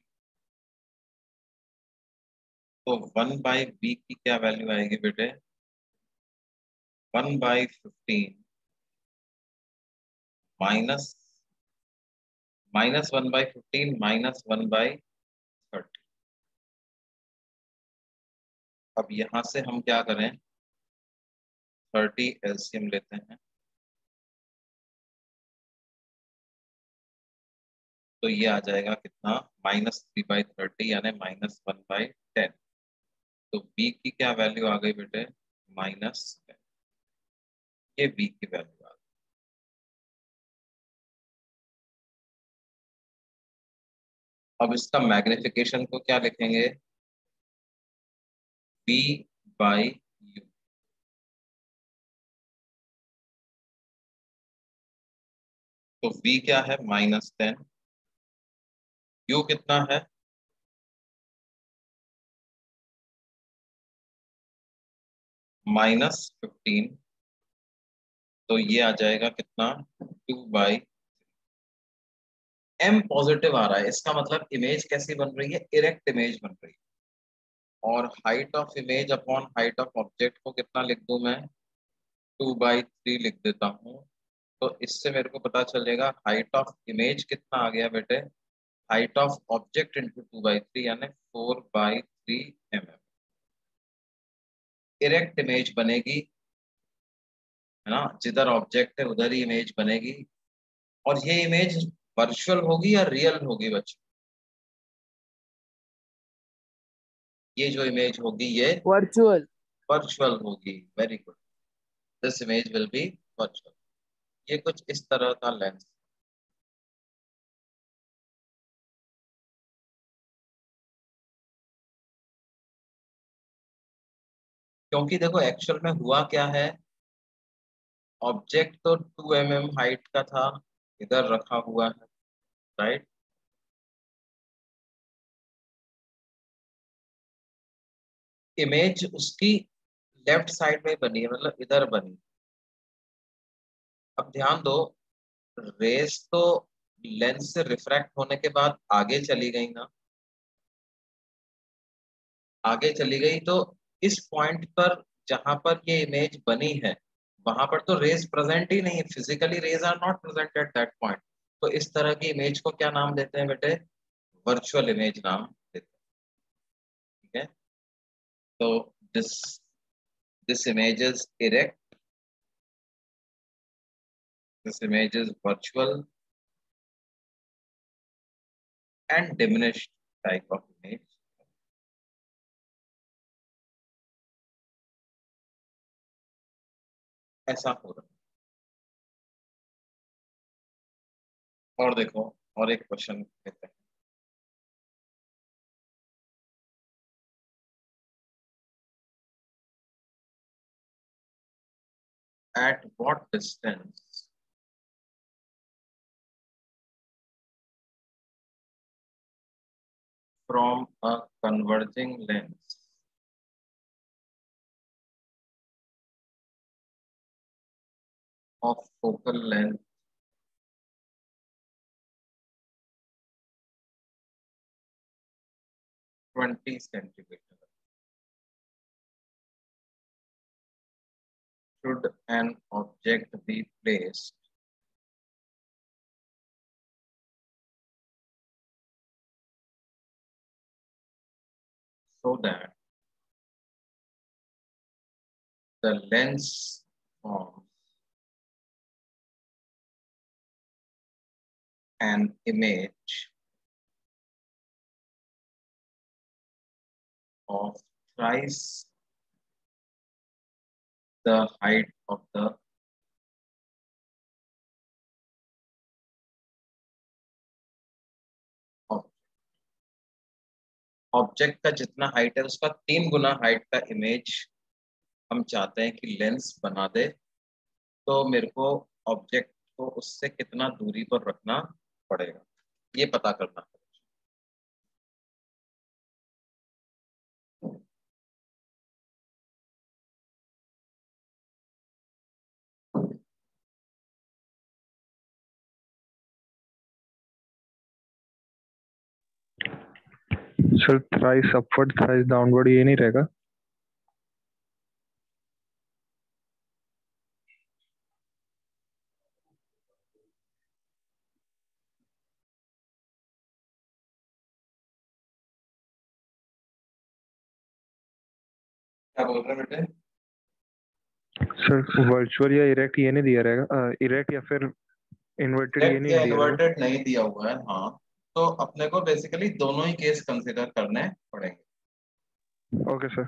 तो 1/b की क्या वैल्यू आएगी बेटे? 1/15 माइनस -1/15 -1/30। अब यहां से हम क्या करें? 30 एलसीएम लेते हैं तो ये आ जाएगा कितना? -3/30 यानी -1/10। तो b की क्या वैल्यू आ गई बेटे? -10। ये b की वैल्यू आ गई। अब इसका मैग्निफिकेशन को क्या लिखेंगे? b/u। तो v क्या है? -10। u कितना है? -15। तो ये आ जाएगा कितना? 2/। m पॉजिटिव आ रहा है, इसका मतलब इमेज कैसी बन रही है? इरेक्ट इमेज बन रही है। और height of image upon height of object को कितना लिख दूं मैं? 2/3 लिख देता हूँ। तो इससे मेरे को पता चलेगा हाइट ऑफ इमेज कितना आ गया बेटे? हाइट ऑफ ऑब्जेक्ट इंटू 2/3 यानी 4/3 mm। इरेक्ट इमेज बनेगी, है ना। जिधर ऑब्जेक्ट है उधर ही इमेज बनेगी। और ये इमेज वर्चुअल होगी या रियल होगी बच्चों? ये जो इमेज होगी ये वर्चुअल। वर्चुअल होगी। Very good. This image will be virtual. ये कुछ इस तरह का लेंस। क्योंकि देखो एक्चुअल में हुआ क्या है, ऑब्जेक्ट तो 2 mm हाइट का था, इधर रखा हुआ है, राइट। इमेज उसकी लेफ्ट साइड में बनी है, मतलब इधर बनी। अब ध्यान दो, रेस तो लेंस से रिफ्रैक्ट होने के बाद आगे चली गई ना, आगे चली गई तो इस पॉइंट पर जहां पर ये इमेज बनी है वहां पर तो रेज प्रेजेंट ही नहीं है, physically rays are not present at that point. तो इस तरह की इमेज को क्या नाम देते हैं बेटे? वर्चुअल इमेज नाम देते हैं, ठीक है। तो this this image is erect, this image is virtual and diminished type of image. ऐसा हो रहा है। और देखो, और एक क्वेश्चन लेते हैं। At what distance from a converging lens of focal length 20 centimeter. Should an object be placed so that the lens forms an image of thrice the height of the object. Object का जितना हाइट है उसका 3 गुना हाइट का इमेज हम चाहते हैं कि लेंस बना दे, तो मेरे को ऑब्जेक्ट को उससे कितना दूरी पर रखना पड़ेगा ये पता करना है। Sir thrice upward thrice downward ये नहीं रहेगा? क्या बोल रहे हैं बेटे? सर वर्चुअल या इरेक्ट ये नहीं दिया रहेगा? इरेक्ट या फिर इन्वर्टेड ये नहीं दिया रहेगा? इन्वर्टेड नहीं दिया हुआ है। हाँ, तो अपने को बेसिकली दोनों ही केस कंसीडर करने पड़ेंगे। Okay sir.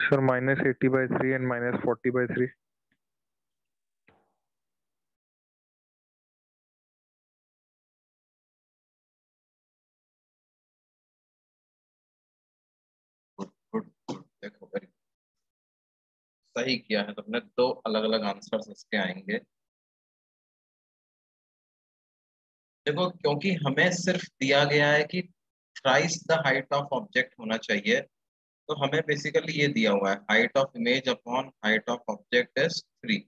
Sir -80/3 and -40/3. Good good, देखो वेरी सही किया है तुमने। 2 अलग अलग आंसर्स इसके आएंगे। देखो, क्योंकि हमें सिर्फ दिया गया है कि thrice the height of object होना चाहिए, तो हमें बेसिकली ये दिया हुआ है height of image upon height of object is 3।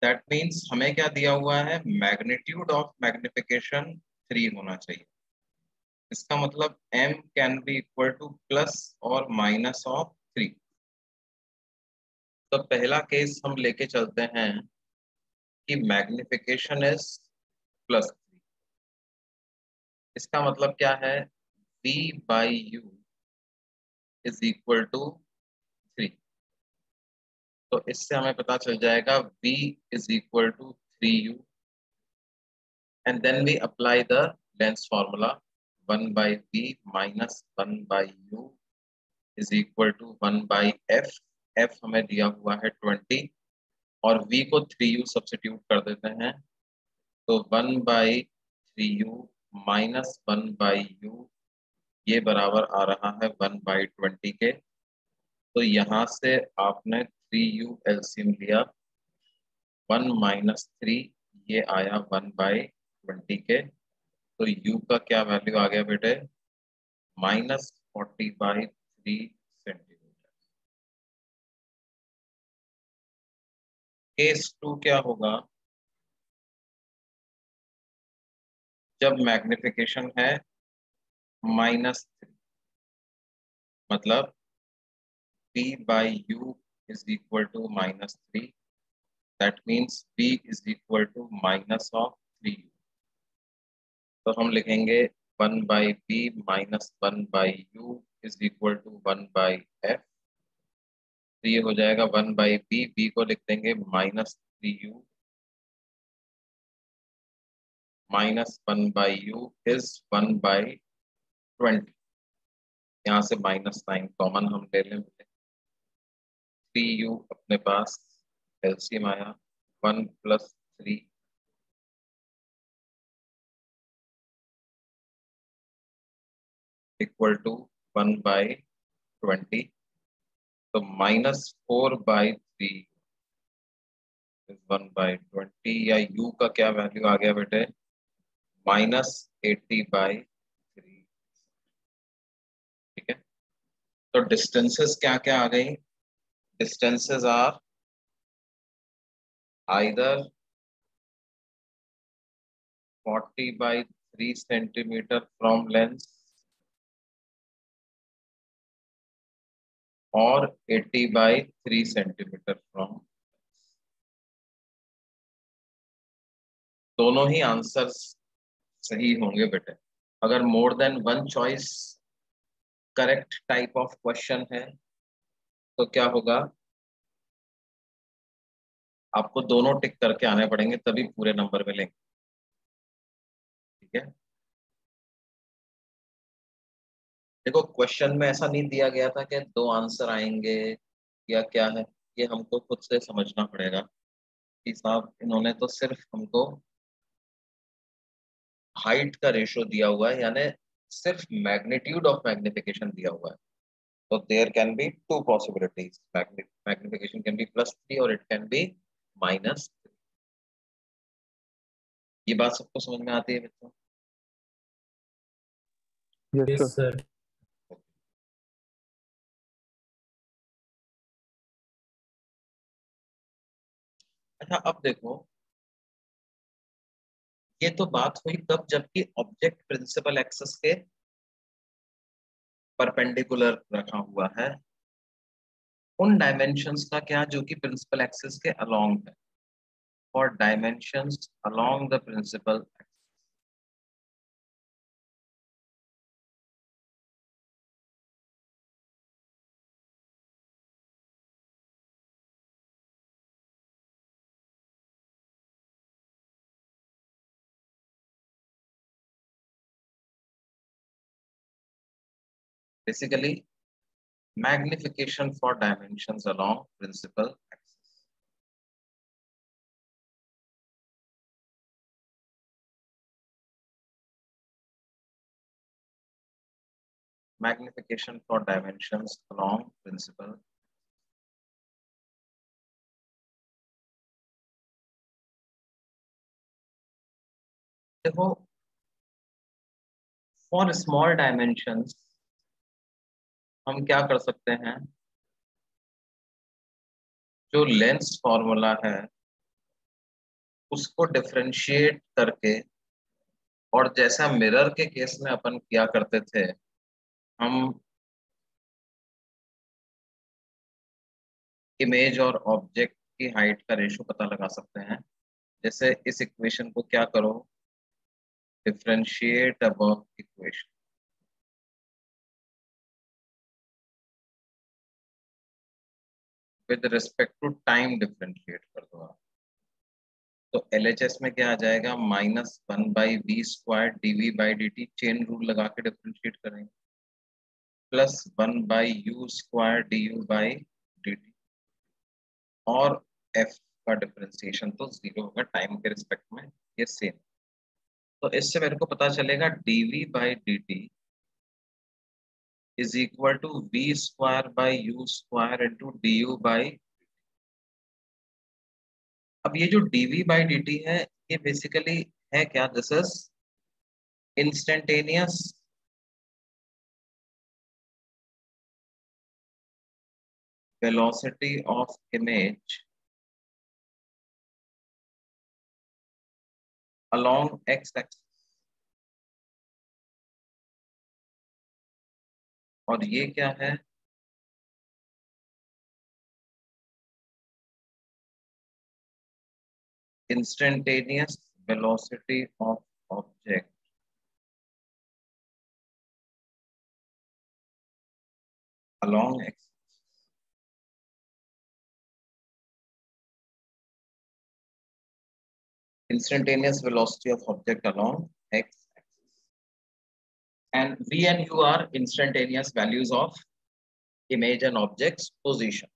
That means हमें क्या दिया हुआ है, मैग्नीट्यूड ऑफ मैग्निफिकेशन 3 होना चाहिए। इसका मतलब m can be equal two plus और माइनस ऑफ 3। तो पहला केस हम लेके चलते हैं कि मैग्निफिकेशन इज +3। इसका मतलब क्या है, v/u इज इक्वल टू 3। तो इससे हमें पता चल जाएगा v is equal to 3u, and then we apply the lens formula 1/v minus 1/u is equal to 1/f। f हमें दिया हुआ है 20 और v को 3u सब्स्टिट्यूट कर देते हैं, तो 1/3u माइनस 1/u ये बराबर आ रहा है 1/20 के। तो यहाँ से आपने 3u एलसीएम लिया, 1 माइनस 3 ये आया 1/20 के, तो u का क्या वैल्यू आ गया बेटे, -40/3 सेंटीमीटर। केस 2 क्या होगा, जब मैग्निफिकेशन है -3, मतलब p by u is equal to -3, that means p is equal to minus of 3u। तो हम लिखेंगे 1/p minus 1/u is equal to 1/f। तो ये हो जाएगा 1/p, p को लिख देंगे -3u minus 1/u is 1/20। यहाँ से -9 कॉमन हम ले लें, 3u अपने पास एलसीएम आया 1 + 3 इक्वल टू 1/20, तो -4/3 इज 1/20, या u का क्या वैल्यू आ गया बेटे, -80/3। ठीक है, तो डिस्टेंसेस क्या क्या आ गई, distances are either 40/3 centimetre from lens और 80/3 सेंटीमीटर फ्रॉम, दोनों ही आंसर्स सही होंगे बेटे। अगर more than one choice correct type of question है तो क्या होगा, आपको दोनों टिक करके आने पड़ेंगे तभी पूरे नंबर मिलेंगे। ठीक है, देखो क्वेश्चन में ऐसा नहीं दिया गया था कि दो आंसर आएंगे या क्या है, ये हमको खुद से समझना पड़ेगा कि साहब इन्होंने तो सिर्फ हमको हाइट का रेशो दिया हुआ है, यानी सिर्फ मैग्नीट्यूड ऑफ मैग्निफिकेशन दिया हुआ है। तो there can be two possibilities, magnification can be +3 और इट कैन बी -3। ये बात सबको समझ में आती है बच्चों? Yes yes sir. सर। अच्छा अब देखो, ये तो बात हुई तब जबकि ऑब्जेक्ट प्रिंसिपल एक्सिस के परपेंडिकुलर रखा हुआ है। उन डायमेंशंस का क्या जो कि प्रिंसिपल एक्सिस के अलोंग है, और dimensions along the principal axis. Basically magnification for dimensions along principal axis। Magnification for dimensions along principal। देखो for small dimensions हम क्या कर सकते हैं, जो लेंस फॉर्मूला है उसको डिफरेंशिएट करके, और जैसा मिरर के केस में अपन किया करते थे, हम इमेज और ऑब्जेक्ट की हाइट का रेशो पता लगा सकते हैं। जैसे इस इक्वेशन को क्या करो, differentiate above equation, with respect to time differentiate कर दो आप। तो LHS में क्या आ जाएगा, -1/v² dv/dt, चेन रूल लगा के डिफरेंशिएट करेंगे, +1/u² du/dt, और f का डिफरेंशिएशन तो 0 होगा टाइम के रिस्पेक्ट में, ये सेम। तो इससे मेरे को पता चलेगा dv/dt is equal to v square by u square into d u by. अब ये जो dv बाई dt है, ये बेसिकली है क्या? This is instantaneous velocity of image along x axis, और ये क्या है? instantaneous velocity of object along x। instantaneous velocity of object along x axis, and v and u are instantaneous values of image and object's position।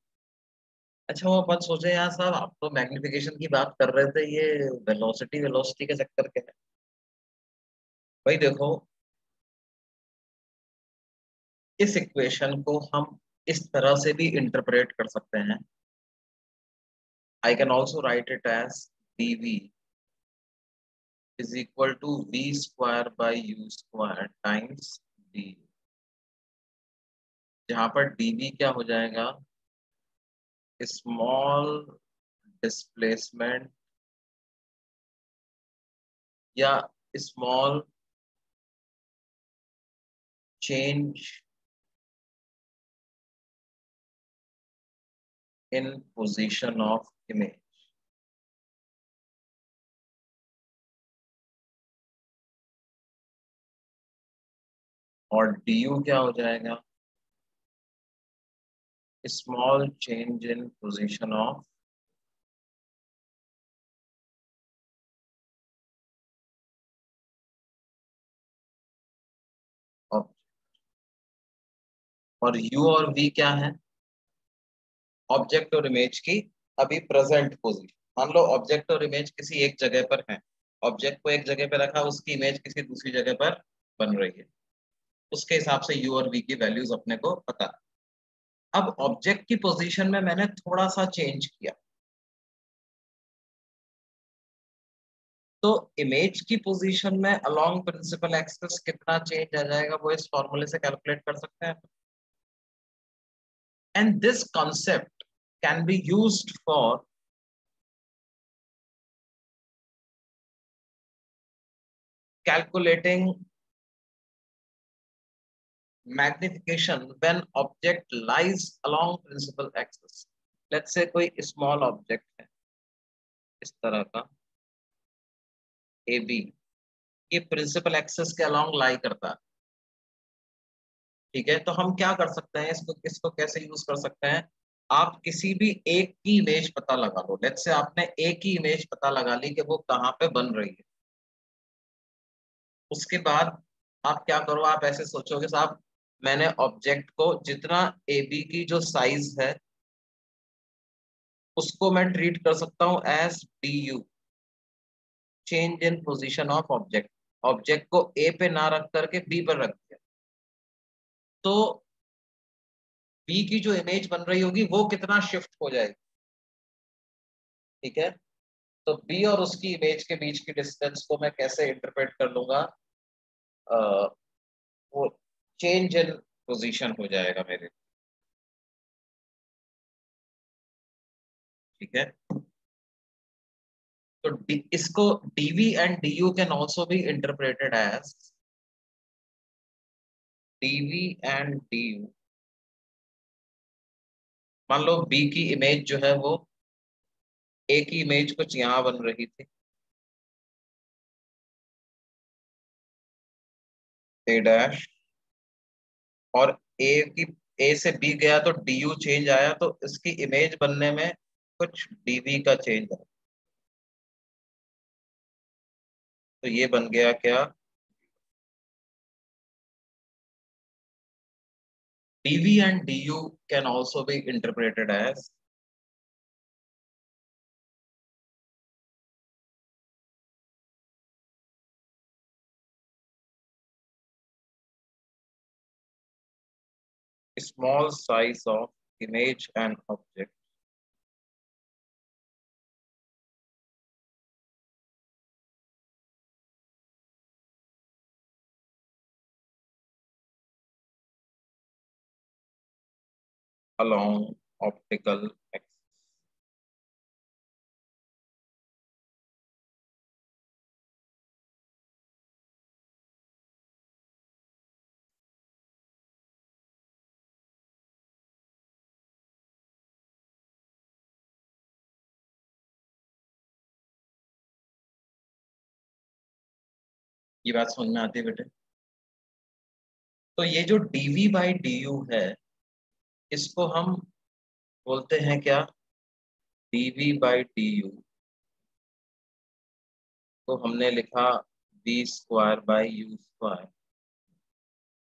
अच्छा, वो मत सोचे यार साहब, आप तो मैग्निफिकेशन की बात कर रहे थे, ये वेलोसिटी वेलोसिटी के चक्कर के है। भाई देखो, इस इक्वेशन को हम इस तरह से भी इंटरप्रेट कर सकते हैं। I can also write it as dv is equal to v square by u square times d, जहां पर dv क्या हो जाएगा? स्मॉल डिस्प्लेसमेंट या small change in position of image, और du क्या हो जाएगा? Small change in position of object. और u और v क्या है? ऑब्जेक्ट और इमेज की अभी प्रेजेंट पोजीशन। मान लो ऑब्जेक्ट और इमेज किसी एक जगह पर है, ऑब्जेक्ट को एक जगह पर रखा, उसकी इमेज किसी दूसरी जगह पर बन रही है, उसके हिसाब से u और v की वैल्यूज अपने को पता है। अब ऑब्जेक्ट की पोजीशन में मैंने थोड़ा सा चेंज किया, तो इमेज की पोजीशन में अलोंग प्रिंसिपल एक्सिस कितना चेंज आ जाएगा, वो इस फॉर्मूले से कैलकुलेट कर सकते हैं। And this concept can be used for calculating magnification when object lies along principal axis। Let's say कोई स्मॉल ऑब्जेक्ट है इस तरह का AB, ये प्रिंसिपल एक्सिस के अलोंग लाई करता है। ठीक है, तो हम क्या कर सकते हैं, इसको इसको कैसे यूज कर सकते हैं? आप किसी भी एक की इमेज पता लगा लो। लेट्स से आपने एक ही इमेज पता लगा ली कि वो कहाँ पे बन रही है। उसके बाद आप क्या करो, आप ऐसे सोचोगे साहब, मैंने ऑब्जेक्ट को जितना AB की जो साइज है उसको मैं ट्रीट कर सकता हूं as du, change in position of object. Object को ए पे ना रख करके बी पर रख दिया, तो बी की जो इमेज बन रही होगी वो कितना शिफ्ट हो जाएगी। ठीक है, तो बी और उसकी इमेज के बीच की डिस्टेंस को मैं कैसे इंटरप्रेट कर लूंगा? वो चेंज इन पोजीशन हो जाएगा मेरे। ठीक है, तो इसको dv and du can also be interpreted as dv and du। मान लो बी की इमेज जो है वो ए की इमेज कुछ यहाँ बन रही थी, ए डैश, और ए की ए से बी गया तो du चेंज आया, तो इसकी इमेज बनने में कुछ dv का चेंज आया, तो ये बन गया क्या? dv and du can also be interpreted as small size of image and object along optical axis. ये बात समझ में आती है बेटे? तो ये जो dv by du है, इसको हम बोलते हैं क्या? dv by du तो हमने लिखा v square by u square.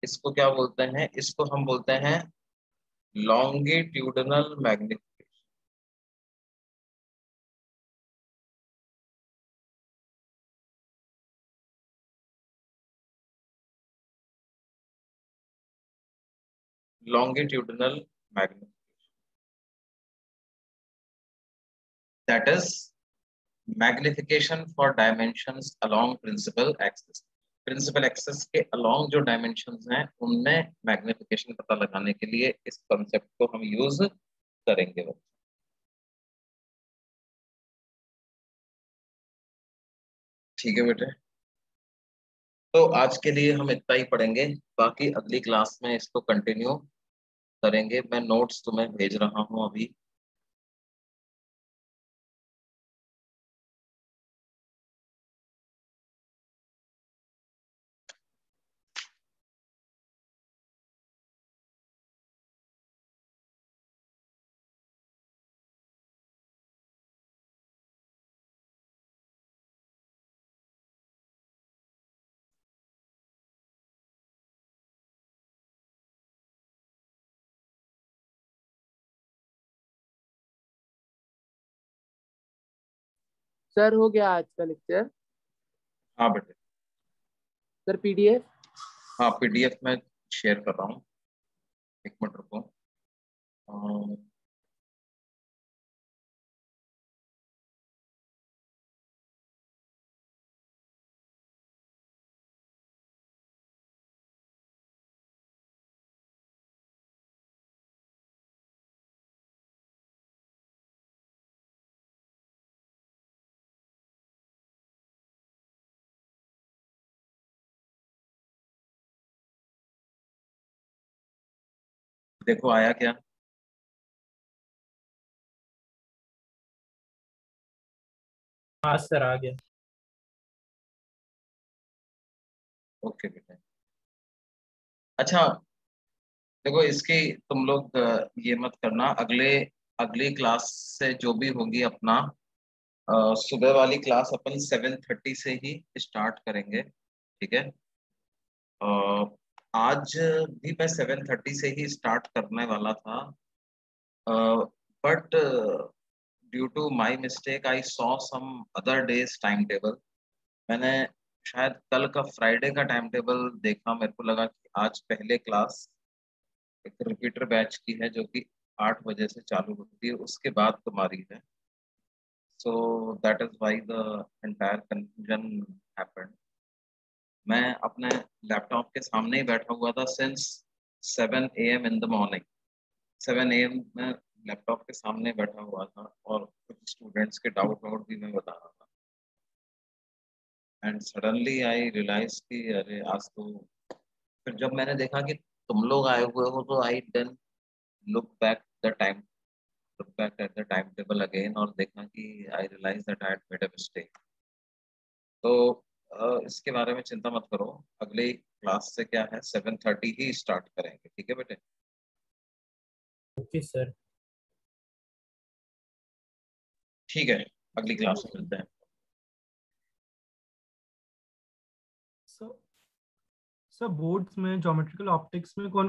इसको क्या बोलते हैं? इसको हम बोलते हैं longitudinal magnification. longitudinal magnification, that is magnification for dimensions along principal axis। Principal axis के अलोंग जो डायमेंशंस हैं उनमें मैग्निफिकेशन पता लगाने के लिए इस कॉन्सेप्ट को हम यूज करेंगे। ठीक है बेटे, तो आज के लिए हम इतना ही पढ़ेंगे, बाकी अगली क्लास में इसको कंटिन्यू करेंगे। मैं नोट्स तुम्हें भेज रहा हूं अभी। सर हो गया आज का लेक्चर? हाँ बेटे। Sir PDF? हाँ पीडीएफ में शेयर कर रहा हूँ, एक मिनट रुको। देखो आया क्या? हाँ सर आ गया। ओके बेटा। अच्छा देखो, इसकी तुम लोग ये मत करना, अगली क्लास से जो भी होगी अपना सुबह वाली क्लास अपन 7:30 से ही स्टार्ट करेंगे। ठीक है, आज भी मैं 7:30 से ही स्टार्ट करने वाला था, but due to my mistake I saw some other days time table. मैंने शायद कल का फ्राइडे का टाइम टेबल देखा, मेरे को लगा कि आज पहले क्लास एक रिपीटर बैच की है जो कि 8 बजे से चालू होती है, उसके बाद तुम्हारी है। So that is why the entire confusion happened. मैं अपने लैपटॉप के सामने ही बैठा हुआ था since 7 AM in the morning. 7 AM में लैपटॉप के सामने बैठा हुआ था और कुछ स्टूडेंट्स के डाउट भी मैं बता रहा था। एंड सडनली आई रियलाइज कि अरे आज तो, फिर जब मैंने देखा कि तुम लोग आए हुए हो तो I then look back the time look back at the time table again और देखा कि I realize that I had made a mistake. तो इसके बारे में चिंता मत करो, अगली क्लास से क्या है 7:30 ही स्टार्ट करेंगे। ठीक है बेटे? Okay sir. ठीक है, अगली क्लास में मिलते हैं। सर बोर्ड्स में ज्योमेट्रिकल ऑप्टिक्स में कौन